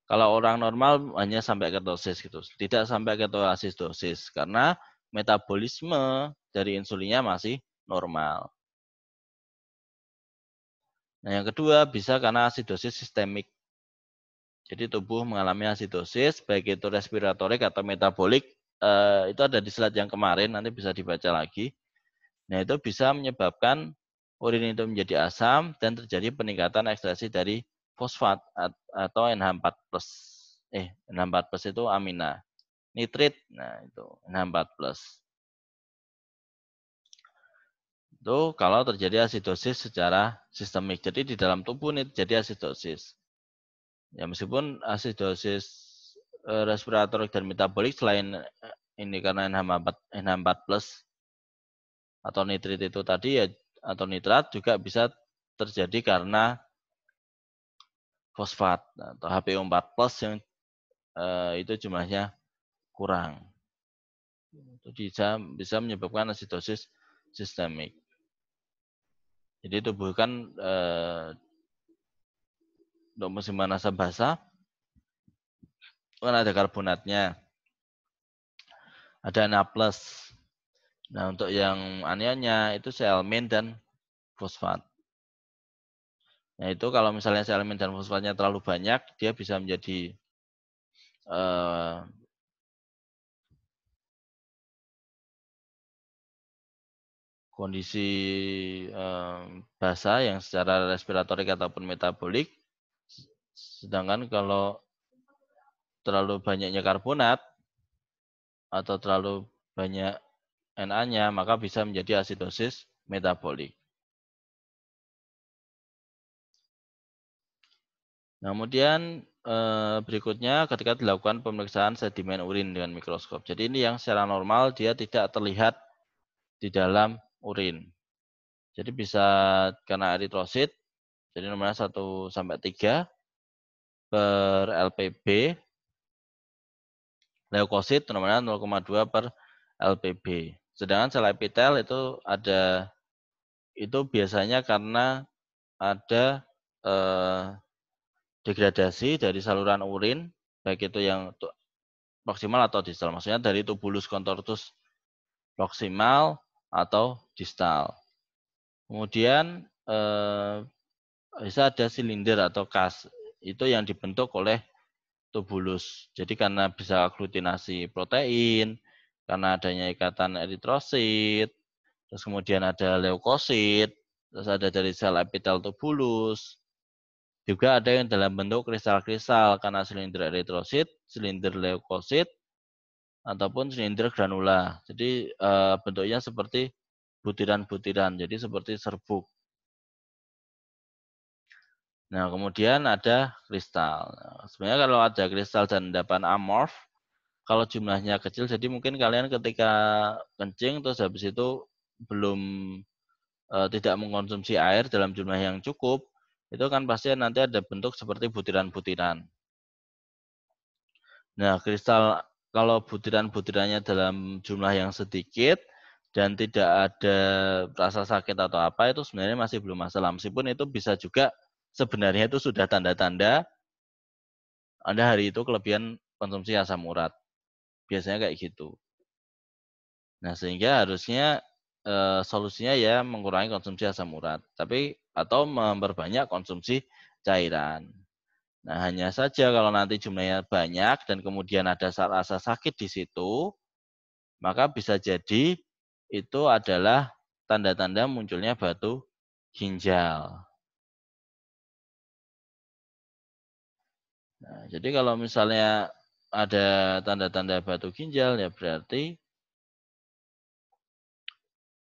Kalau orang normal hanya sampai ketosis gitu, tidak sampai ketoasidosis karena metabolisme dari insulinnya masih normal. Nah, yang kedua bisa karena asidosis sistemik. Jadi tubuh mengalami asidosis, baik itu respiratorik atau metabolik. Itu ada di slide yang kemarin, nanti bisa dibaca lagi. Nah, itu bisa menyebabkan urin itu menjadi asam dan terjadi peningkatan ekstraksi dari fosfat atau NH4+. NH4+ itu amina. Nitrit, nah itu NH4+. Itu kalau terjadi asidosis secara sistemik. Jadi di dalam tubuh ini terjadi asidosis. Ya meskipun asidosis respiratorik dan metabolik selain ini karena NH4+ atau nitrit itu tadi ya atau nitrat juga bisa terjadi karena fosfat atau HPO4+ yang itu jumlahnya kurang. Itu bisa menyebabkan asidosis sistemik. Jadi tubuh kan untuk musim panas basah kan ada karbonatnya, ada Na+. Nah, untuk yang anionnya itu seelmin dan fosfat. Nah, itu kalau misalnya seelmin dan fosfatnya terlalu banyak, dia bisa menjadi kondisi basah yang secara respiratorik ataupun metabolik. Sedangkan kalau terlalu banyaknya karbonat atau terlalu banyak Na-nya, maka bisa menjadi asidosis metabolik. Nah, kemudian berikutnya ketika dilakukan pemeriksaan sedimen urin dengan mikroskop. Jadi ini yang secara normal dia tidak terlihat di dalam urin. Jadi bisa karena eritrosit, jadi nomornya 1-3 per LPB, leukosit nomornya 0,2 per LPB. Sedangkan sel epitel itu biasanya karena ada degradasi dari saluran urin, baik itu yang proksimal atau distal. Maksudnya dari tubulus contortus proksimal atau distal. Kemudian bisa ada silinder atau kas. Itu yang dibentuk oleh tubulus. Jadi karena bisa aglutinasi protein, karena adanya ikatan eritrosit, terus kemudian ada leukosit, terus ada dari sel epitel tubulus. Juga ada yang dalam bentuk kristal-kristal karena silinder eritrosit, silinder leukosit, ataupun silinder granula. Jadi bentuknya seperti butiran-butiran, jadi seperti serbuk. Nah, kemudian ada kristal. Nah, sebenarnya kalau ada kristal dan endapan amorf, kalau jumlahnya kecil, jadi mungkin kalian ketika kencing terus habis itu belum tidak mengkonsumsi air dalam jumlah yang cukup, itu kan pasti nanti ada bentuk seperti butiran-butiran. Nah, kristal kalau butiran-butirannya dalam jumlah yang sedikit dan tidak ada rasa sakit atau apa, itu sebenarnya masih belum masalah. Meskipun itu bisa juga sebenarnya itu sudah tanda-tanda Anda hari itu kelebihan konsumsi asam urat. Biasanya kayak gitu. Nah, sehingga harusnya solusinya ya mengurangi konsumsi asam urat, atau memperbanyak konsumsi cairan. Nah, hanya saja kalau nanti jumlahnya banyak dan kemudian ada rasa sakit di situ, maka bisa jadi itu adalah tanda-tanda munculnya batu ginjal. Nah, jadi kalau misalnya ada tanda-tanda batu ginjal, ya berarti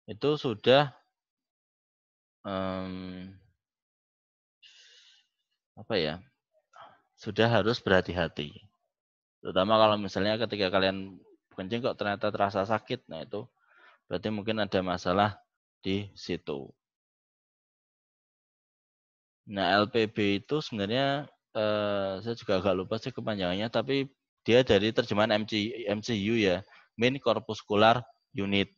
itu sudah sudah harus berhati-hati. Terutama kalau misalnya ketika kalian kencing kok ternyata terasa sakit, nah itu berarti mungkin ada masalah di situ. Nah, LPB itu sebenarnya saya juga agak lupa sih kepanjangannya, tapi dia dari terjemahan MCU ya, Mean Corpuscular Unit.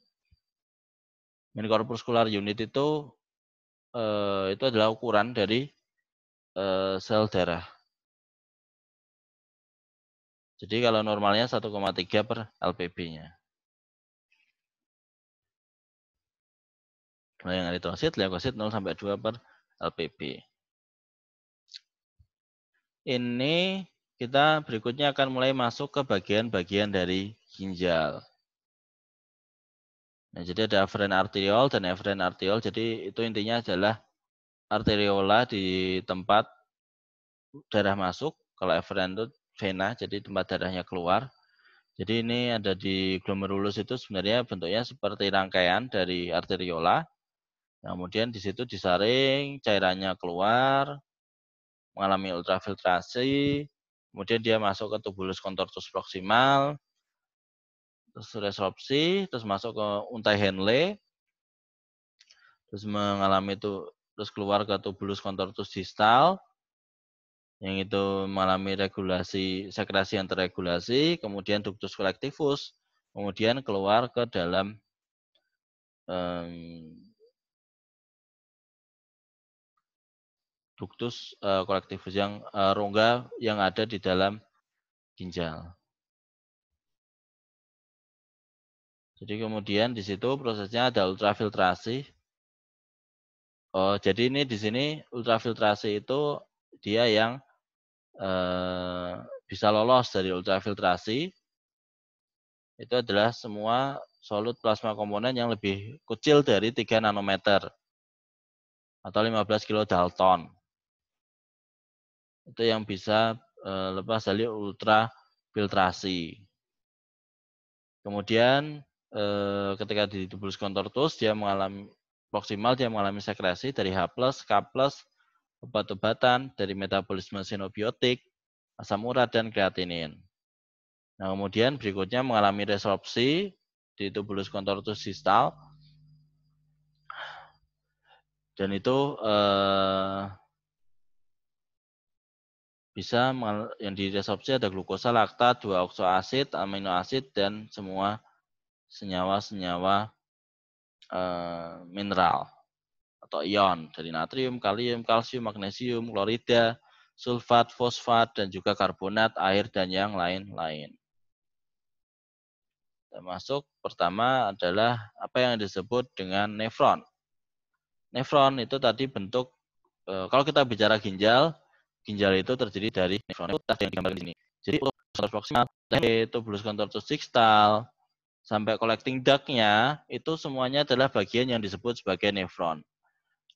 Mean Corpuscular Unit itu adalah ukuran dari sel darah. Jadi kalau normalnya 1,3 per LPB-nya. Kalau yang eritrosit, leukosit 0-2 per LPB. Ini kita berikutnya akan mulai masuk ke bagian-bagian dari ginjal. Nah, jadi ada afferent arteriole dan efferent arteriole. Jadi itu intinya adalah arteriola di tempat darah masuk. Kalau efferent itu vena, jadi tempat darahnya keluar. Jadi ini ada di glomerulus itu sebenarnya bentuknya seperti rangkaian dari arteriola. Nah, kemudian di situ disaring, cairannya keluar, mengalami ultrafiltrasi, kemudian dia masuk ke tubulus contortus proximal, terus resorpsi, terus masuk ke untai Henle, terus mengalami itu terus keluar ke tubulus contortus distal, yang itu mengalami regulasi sekresi yang terregulasi, kemudian ductus collectivus, kemudian keluar ke dalam ductus collectivus yang rongga yang ada di dalam ginjal. Jadi kemudian di situ prosesnya ada ultrafiltrasi. Oh, jadi ini di sini ultrafiltrasi itu dia yang bisa lolos dari ultrafiltrasi. Itu adalah semua solut plasma komponen yang lebih kecil dari 3 nanometer atau 15 kilodalton. Itu yang bisa lepas dari ultrafiltrasi. Kemudian ketika di tubulus contortus dia mengalami proksimal, dia mengalami sekresi dari H+, K+, obat-obatan, dari metabolisme sinobiotik, asam urat, dan kreatinin. Nah, kemudian berikutnya mengalami resorpsi di tubulus contortus distal, dan itu bisa yang diresorpsi ada glukosa, laktat, 2-oksoasid, amino asid, dan semua senyawa-senyawa mineral atau ion dari natrium, kalium, kalsium, magnesium, klorida, sulfat, fosfat, dan juga karbonat, air, dan yang lain-lain. Termasuk pertama adalah apa yang disebut dengan nefron. Nefron itu tadi bentuk, kalau kita bicara ginjal, ginjal itu terdiri dari nefron yang digambar di sini. Jadi untuk proksimal, tubulus contortus distal, sampai collecting duct-nya, itu semuanya adalah bagian yang disebut sebagai nefron.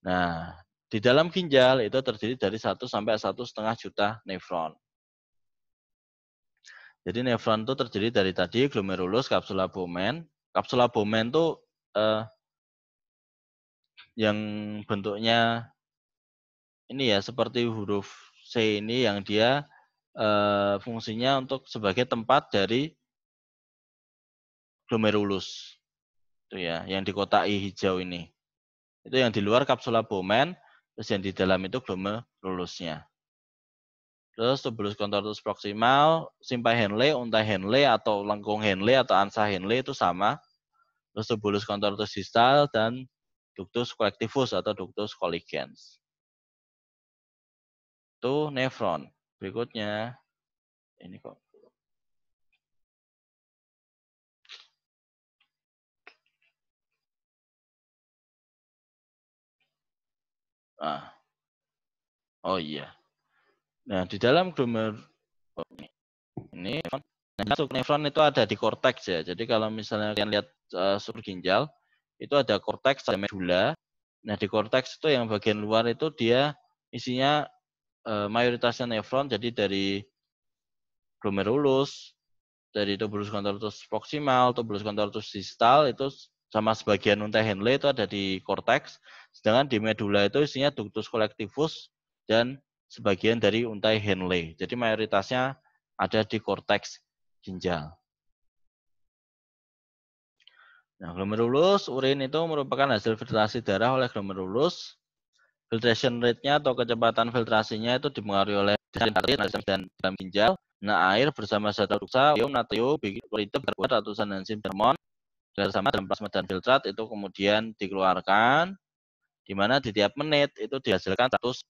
Nah, di dalam ginjal itu terdiri dari 1 sampai 1,5 juta nefron. Jadi nefron itu terdiri dari tadi glomerulus, kapsula Bowman. Kapsula Bowman itu yang bentuknya ini ya seperti huruf C ini yang dia fungsinya untuk sebagai tempat dari glomerulus. Itu ya, yang dikotai hijau ini. Itu yang di luar kapsula Bowman, terus yang di dalam itu glomerulusnya. Terus tubulus contortus proximal, simpai Henle, untai Henle, atau lengkung Henle, atau ansa Henle itu sama. Terus tubulus contortus distal, dan ductus collectivus atau ductus colligans. Itu nefron. Berikutnya, ini kok. Ah. Oh iya. Nah, di dalam glomer ini masuk nefron itu ada di korteks ya. Jadi kalau misalnya kalian lihat struktur ginjal, itu ada korteks, ada medula. Nah, di korteks itu yang bagian luar itu dia isinya mayoritasnya nefron, jadi dari glomerulus, dari tubulus contortus proximal, tubulus contortus distal itu sama sebagian untai Henle itu ada di korteks, sedangkan di medula itu isinya ductus collectivus dan sebagian dari untai Henle. Jadi mayoritasnya ada di korteks ginjal. Nah, glomerulus, urin itu merupakan hasil filtrasi darah oleh glomerulus. Filtration rate-nya atau kecepatan filtrasinya itu dipengaruhi oleh dan dalam ginjal. Nah, air bersama zat aduksa, natrium, klorida, berbuat ratusan enzim hormon bersama dalam plasma dan filtrat itu kemudian dikeluarkan, di mana di tiap menit itu dihasilkan 100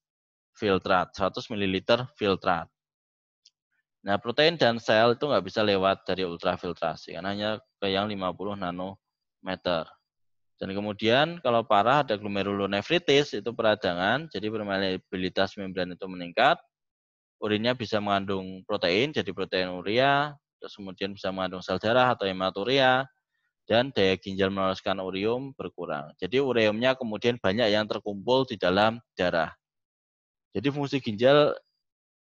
filtrat, 100 ml filtrat. Nah, protein dan sel itu nggak bisa lewat dari ultrafiltrasi, karena hanya ke yang 50 nanometer. Dan kemudian kalau parah ada glomerulonefritis, itu peradangan, jadi permeabilitas membran itu meningkat, urinnya bisa mengandung protein, jadi protein urea, terus kemudian bisa mengandung sel darah atau hematuria, dan daya ginjal meloloskan ureum berkurang. Jadi ureumnya kemudian banyak yang terkumpul di dalam darah. Jadi fungsi ginjal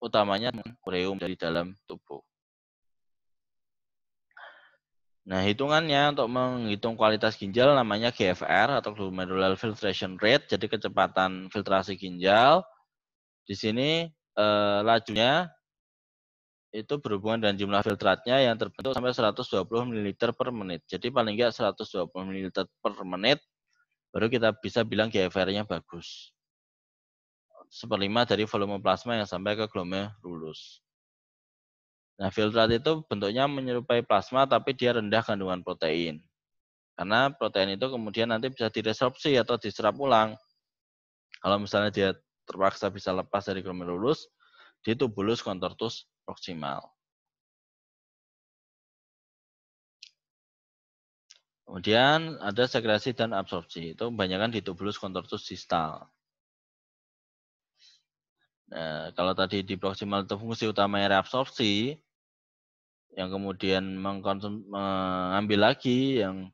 utamanya ureum dari dalam tubuh. Nah, hitungannya untuk menghitung kualitas ginjal namanya GFR atau glomerular filtration rate, jadi kecepatan filtrasi ginjal. Di sini lajunya itu berhubungan dengan jumlah filtratnya yang terbentuk sampai 120 ml per menit. Jadi paling enggak 120 ml per menit baru kita bisa bilang GFR-nya bagus. 1/5 dari volume plasma yang sampai ke glomerulus. Nah, filtrat itu bentuknya menyerupai plasma tapi dia rendah kandungan protein. Karena protein itu kemudian nanti bisa diresorpsi atau diserap ulang. Kalau misalnya dia terpaksa bisa lepas dari glomerulus, di tubulus contortus proximal. Kemudian ada sekresi dan absorpsi. Itu kebanyakan di tubulus contortus distal. Nah, kalau tadi di proximal itu fungsi utamanya reabsorpsi, yang kemudian mengambil lagi yang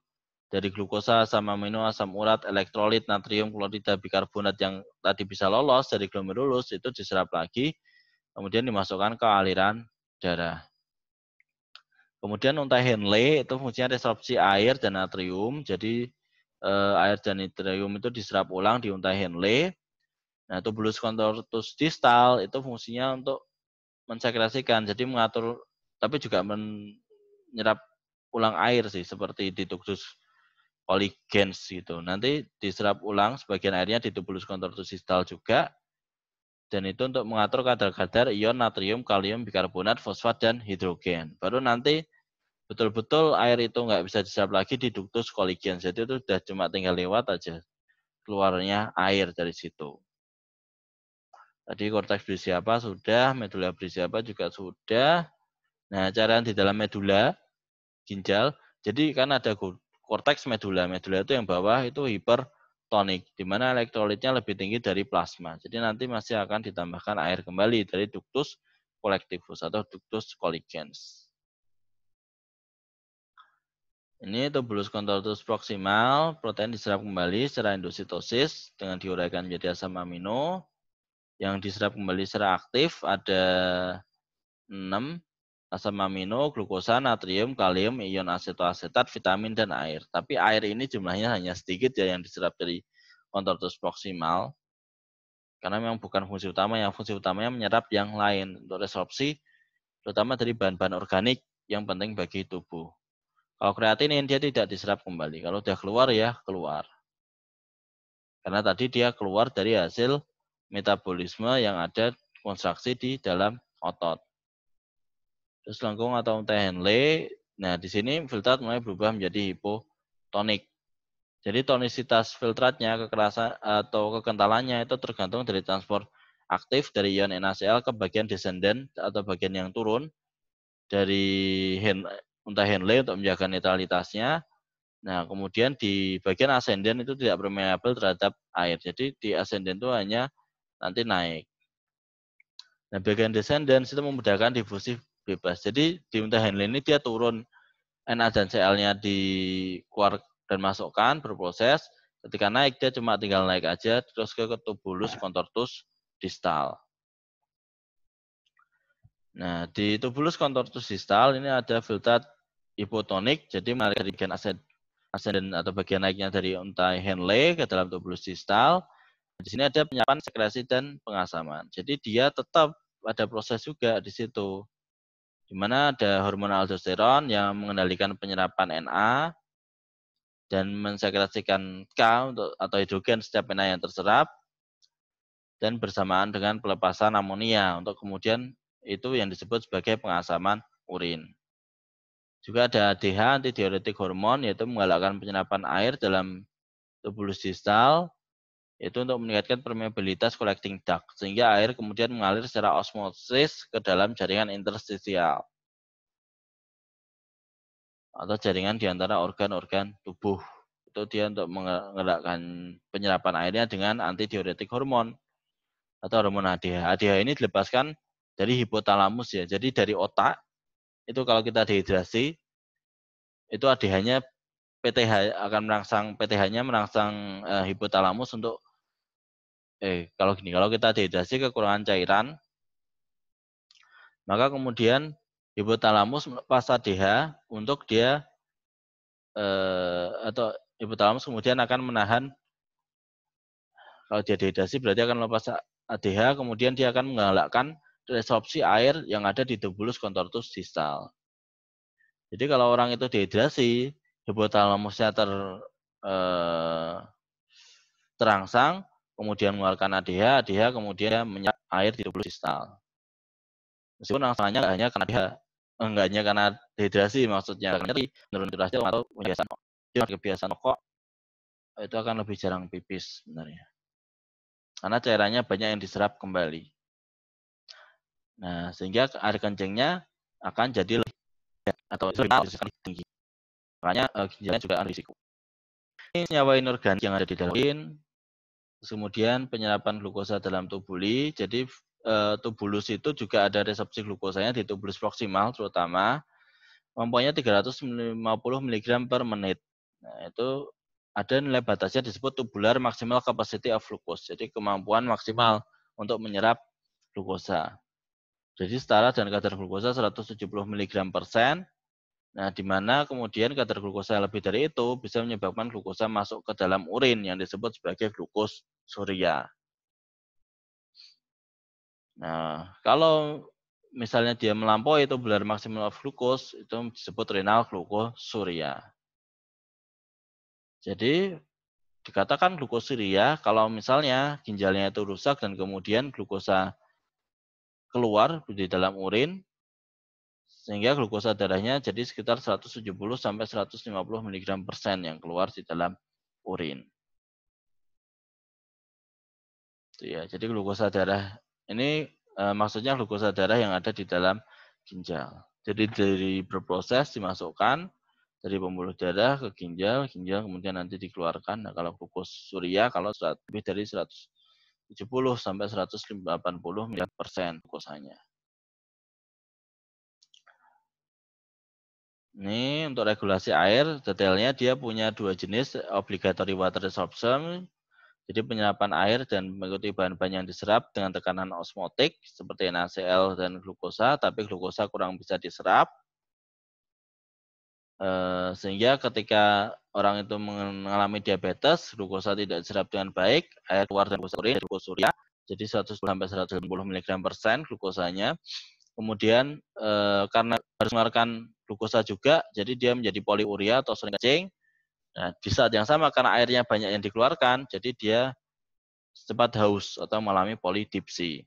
dari glukosa, asam amino, asam urat, elektrolit, natrium, klorida, bikarbonat yang tadi bisa lolos dari glomerulus, itu diserap lagi, kemudian dimasukkan ke aliran darah. Kemudian untai Henle itu fungsinya resorpsi air dan natrium, jadi air dan natrium itu diserap ulang di untai Henle. Nah, tubulus contortus distal itu fungsinya untuk mensekresikan, jadi mengatur, tapi juga menyerap ulang air sih, seperti di ductus Colligens gitu. Nanti diserap ulang sebagian airnya di tubulus contortus distal juga. Dan itu untuk mengatur kadar-kadar ion natrium, kalium, bikarbonat, fosfat, dan hidrogen. Baru nanti betul-betul air itu nggak bisa diserap lagi di ductus Colligens. Jadi itu sudah cuma tinggal lewat aja keluarnya air dari situ. Tadi korteks Brissia-apa sudah, medula Brissia-apa juga sudah. Nah, cairan di dalam medula ginjal. Jadi kan ada korteks medula. Medula itu yang bawah itu hipertonik, di mana elektrolitnya lebih tinggi dari plasma. Jadi nanti masih akan ditambahkan air kembali dari ductus collectivus atau ductus colligens. Ini tubulus contortus proximal, protein diserap kembali secara endositosis dengan diuraikan menjadi asam amino. Yang diserap kembali secara aktif ada 6, asam amino, glukosa, natrium, kalium, ion asetoasetat, vitamin, dan air. Tapi air ini jumlahnya hanya sedikit ya yang diserap dari contortus proximal. Karena memang bukan fungsi utama, yang fungsi utamanya menyerap yang lain untuk resorpsi, terutama dari bahan-bahan organik yang penting bagi tubuh. Kalau kreatinin dia tidak diserap kembali. Kalau sudah keluar ya keluar. Karena tadi dia keluar dari hasil metabolisme yang ada konstruksi di dalam otot. Terus lengkung atau Henle, nah di sini filtrat mulai berubah menjadi hipotonik. Jadi tonisitas filtratnya, kekerasan atau kekentalannya itu tergantung dari transport aktif dari ion NaCl ke bagian descendant atau bagian yang turun dari Henle untuk menjaga netralitasnya. Nah, kemudian di bagian ascendant itu tidak permeabel terhadap air. Jadi di ascendant itu hanya nanti naik. Nah, bagian descendant itu memudahkan difusi bebas. Jadi di Henle ini dia turun Na dan Cl-nya dikeluar dan masukkan berproses. Ketika naik dia cuma tinggal naik aja terus ke tubulus contortus distal. Nah, di tubulus contortus distal ini ada filtrat hipotonik, jadi menarik bagian ascendant atau bagian naiknya dari untai Henle ke dalam tubulus distal. Di sini ada penyapan sekresi dan pengasaman. Jadi dia tetap ada proses juga di situ. Di mana ada hormon aldosteron yang mengendalikan penyerapan Na dan mensekresikan K untuk atau hidrogen setiap Na yang terserap dan bersamaan dengan pelepasan amonia untuk kemudian itu yang disebut sebagai pengasaman urin. Juga ada ADH, antidiuretik hormon, yaitu menggalakkan penyerapan air dalam tubulus distal, itu untuk meningkatkan permeabilitas collecting duct, sehingga air kemudian mengalir secara osmosis ke dalam jaringan interstisial atau jaringan di antara organ-organ tubuh. Itu dia untuk menggerakkan penyerapan airnya dengan antidiuretik hormon atau hormon ADH. ADH ini dilepaskan dari hipotalamus ya. Jadi dari otak, itu kalau kita dehidrasi, itu ADH-nya PTH akan merangsang PTH-nya merangsang hipotalamus untuk kalau kita dehidrasi kekurangan cairan, maka kemudian hipotalamus melepas ADH untuk dia atau hipotalamus kemudian akan menahan, kalau dia dehidrasi berarti akan melepas ADH, kemudian dia akan menggalakkan resorpsi air yang ada di tubulus contortus distal. Jadi kalau orang itu dehidrasi, hipotalamusnya terangsang, kemudian mengeluarkan ADH, ADH kemudian menyerap air di tubuh distal. Meskipun rangsangannya nggak hanya karena dehidrasi maksudnya, karena menurun durasi atau kebiasaan rokok itu akan lebih jarang pipis sebenarnya. Karena cairannya banyak yang diserap kembali. Nah, sehingga air kencingnya akan jadi lebih atau lebih tinggi. Makanya ginjalnya juga ada risiko. Ini senyawa inorganik yang ada di dalam urin, kemudian penyerapan glukosa dalam tubuli. Jadi tubulus itu juga ada resepsi glukosanya di tubulus proksimal terutama. Kemampuannya 350 mg per menit. Nah, itu ada nilai batasnya disebut tubular maximal capacity of glucose. Jadi kemampuan maksimal untuk menyerap glukosa. Jadi setara dengan kadar glukosa 170 mg per sen. Nah, di mana kemudian kadar glukosa lebih dari itu bisa menyebabkan glukosa masuk ke dalam urin yang disebut sebagai glukosuria. Nah, kalau misalnya dia melampaui tubular maximal of glucose, itu disebut renal glukosuria. Jadi dikatakan glukosuria kalau misalnya ginjalnya itu rusak dan kemudian glukosa keluar di dalam urin, sehingga glukosa darahnya jadi sekitar 170 sampai 150 mg per sen yang keluar di dalam urin. Itu ya. Jadi glukosa darah ini maksudnya glukosa darah yang ada di dalam ginjal. Jadi dari berproses dimasukkan dari pembuluh darah ke ginjal, ginjal kemudian nanti dikeluarkan. Nah, kalau glukosuria kalau lebih dari 170 sampai 180 mg per sen glukosanya. Ini untuk regulasi air, detailnya dia punya dua jenis, obligatory water resorption, jadi penyerapan air dan mengikuti bahan-bahan yang diserap dengan tekanan osmotik, seperti NaCl dan glukosa, tapi glukosa kurang bisa diserap. Sehingga ketika orang itu mengalami diabetes, glukosa tidak diserap dengan baik, air keluar dan glukosuria, jadi 100 sampai 180 mg per sen glukosanya. Kemudian karena harus mengeluarkan glukosa juga, jadi dia menjadi poliuria atau sering kencing. Nah, di saat yang sama karena airnya banyak yang dikeluarkan, jadi dia cepat haus atau mengalami polidipsi.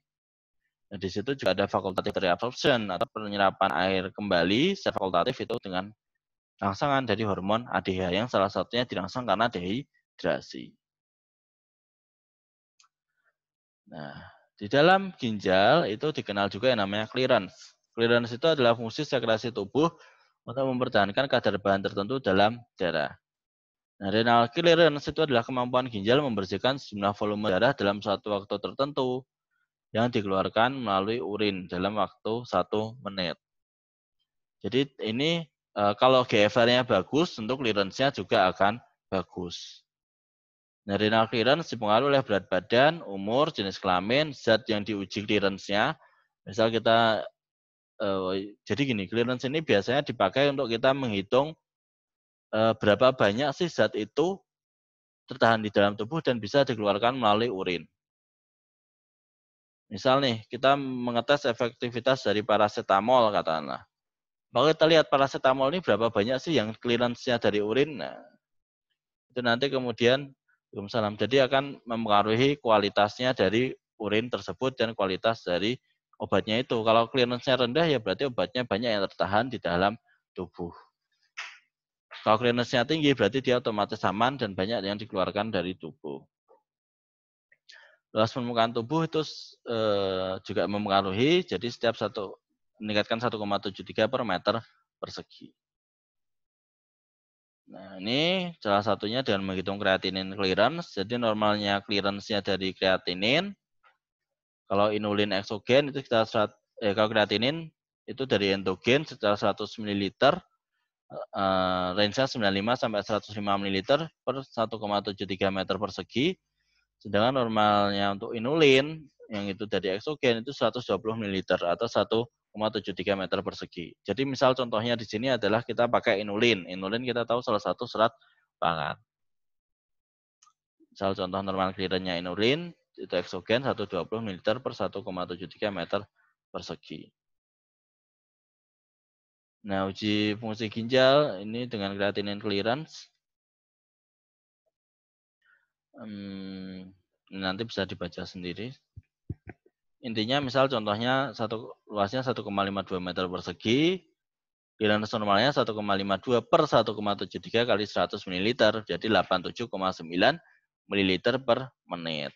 Nah, di situ juga ada fakultatif reabsorption atau penyerapan air kembali secara fakultatif itu dengan rangsangan dari hormon ADH yang salah satunya dirangsang karena dehidrasi. Nah, di dalam ginjal itu dikenal juga yang namanya clearance. Clearance itu adalah fungsi sekresi tubuh untuk mempertahankan kadar bahan tertentu dalam darah. Nah, renal clearance itu adalah kemampuan ginjal membersihkan sejumlah volume darah dalam suatu waktu tertentu yang dikeluarkan melalui urin dalam waktu 1 menit. Jadi ini kalau GFR-nya bagus, tentu clearance-nya juga akan bagus. Nah, renal clearance dipengaruhi oleh berat badan, umur, jenis kelamin, zat yang diuji clearance-nya. Misal kita, jadi gini, clearance ini biasanya dipakai untuk kita menghitung berapa banyak sih zat itu tertahan di dalam tubuh dan bisa dikeluarkan melalui urin. Misal nih, kita mengetes efektivitas dari paracetamol katakanlah. Kalau kita lihat paracetamol ini berapa banyak sih yang clearance-nya dari urin. Nah, itu nanti kemudian jadi akan mempengaruhi kualitasnya dari urin tersebut dan kualitas dari obatnya itu. Kalau clearance-nya rendah ya berarti obatnya banyak yang tertahan di dalam tubuh. Kalau clearance-nya tinggi berarti dia otomatis aman dan banyak yang dikeluarkan dari tubuh. Luas permukaan tubuh itu juga mempengaruhi, jadi setiap meningkatkan 1,73 per meter persegi. Nah, ini salah satunya dengan menghitung creatinine clearance. Jadi normalnya clearance-nya dari creatinine. Kalau inulin eksogen itu kita kalau creatinine itu dari endogen secara 100 ml, range-nya 95 sampai 105 ml per 1,73 meter persegi. Sedangkan normalnya untuk inulin yang itu dari eksogen itu 120 ml atau 1,73 meter persegi. Jadi misal contohnya di sini adalah kita pakai inulin. Inulin kita tahu salah satu serat pangan. Misal contoh normal clearance-nya inulin itu eksogen 120 ml per 1,73 meter persegi. Nah, uji fungsi ginjal ini dengan creatinine clearance. nanti bisa dibaca sendiri. Intinya misal contohnya luasnya 1,52 meter persegi, clearance normalnya 1,52 per 1,73 kali 100 ml, jadi 87,9 ml per menit.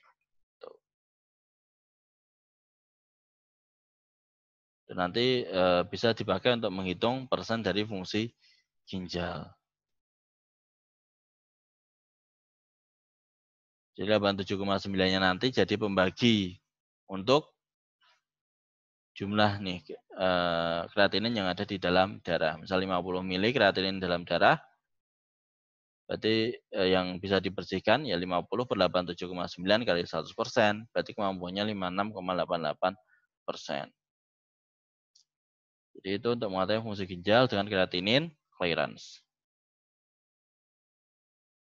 Itu nanti bisa dipakai untuk menghitung persen dari fungsi ginjal. Jadi 87,9-nya nanti jadi pembagi untuk jumlah nih kreatinin yang ada di dalam darah. Misal 50 ml kreatinin dalam darah, berarti yang bisa dibersihkan ya 50 per 87,9 kali 100%, berarti kemampuannya 56,88%. Jadi itu untuk mengetahui fungsi ginjal dengan kreatinin clearance.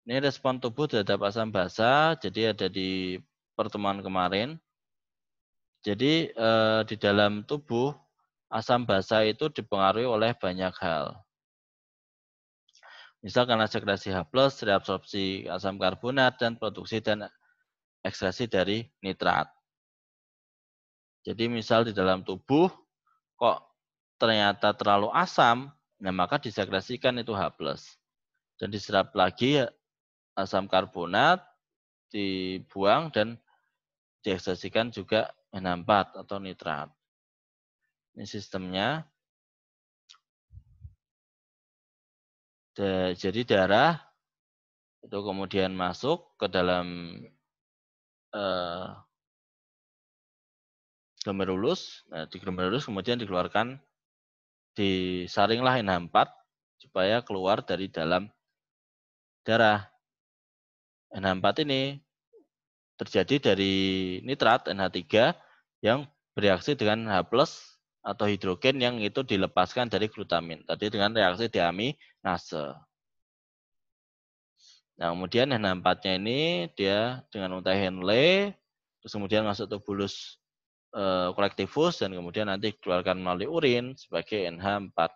Ini respon tubuh terhadap asam basa, jadi ada di pertemuan kemarin. Jadi di dalam tubuh asam basa itu dipengaruhi oleh banyak hal. Misal karena sekresi H+, reabsorpsi asam karbonat, dan produksi dan ekstrasi dari nitrat. Jadi misal di dalam tubuh kok ternyata terlalu asam, nah maka disekresikan itu H+. Dan diserap lagi asam karbonat, dibuang dan diekspresikan juga NH4 atau nitrat. Ini sistemnya. Jadi darah itu kemudian masuk ke dalam glomerulus. Nah, di glomerulus kemudian dikeluarkan, disaringlah NH4 supaya keluar dari dalam darah. NH4 ini terjadi dari nitrat NH3 yang bereaksi dengan H+ atau hidrogen yang itu dilepaskan dari glutamin. Tadi dengan reaksi deaminase. Nah, kemudian NH4-nya ini dia dengan untai Henle, terus kemudian masuk tubulus kolektivus, dan kemudian nanti dikeluarkan melalui urin sebagai NH4+.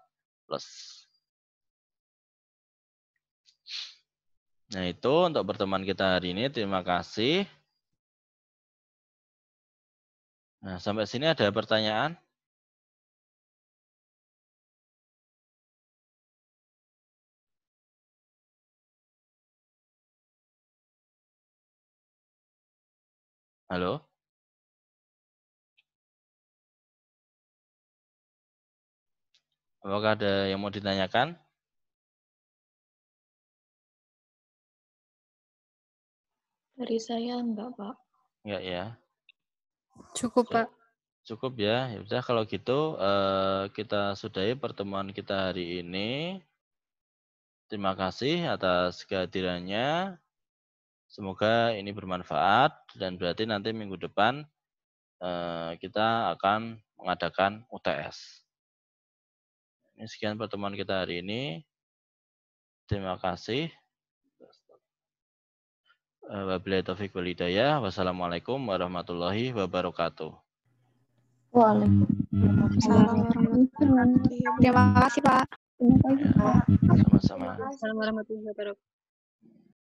Nah, itu untuk pertemuan kita hari ini. Terima kasih. Nah, sampai sini ada pertanyaan? Halo? Apakah ada yang mau ditanyakan? Dari saya enggak, Pak. Enggak ya? Cukup, Pak. Cukup ya. Ya udah kalau gitu kita sudahi pertemuan kita hari ini. Terima kasih atas kehadirannya. Semoga ini bermanfaat dan berarti nanti minggu depan kita akan mengadakan UTS. Ini sekian pertemuan kita hari ini. Terima kasih. Wabillahi taufiq wal hidayah. Wassalamualaikum warahmatullahi wabarakatuh. Waalaikumsalam warahmatullahi wabarakatuh. Terima kasih, Pak. Ya, sama-sama. Assalamualaikum warahmatullahi wabarakatuh.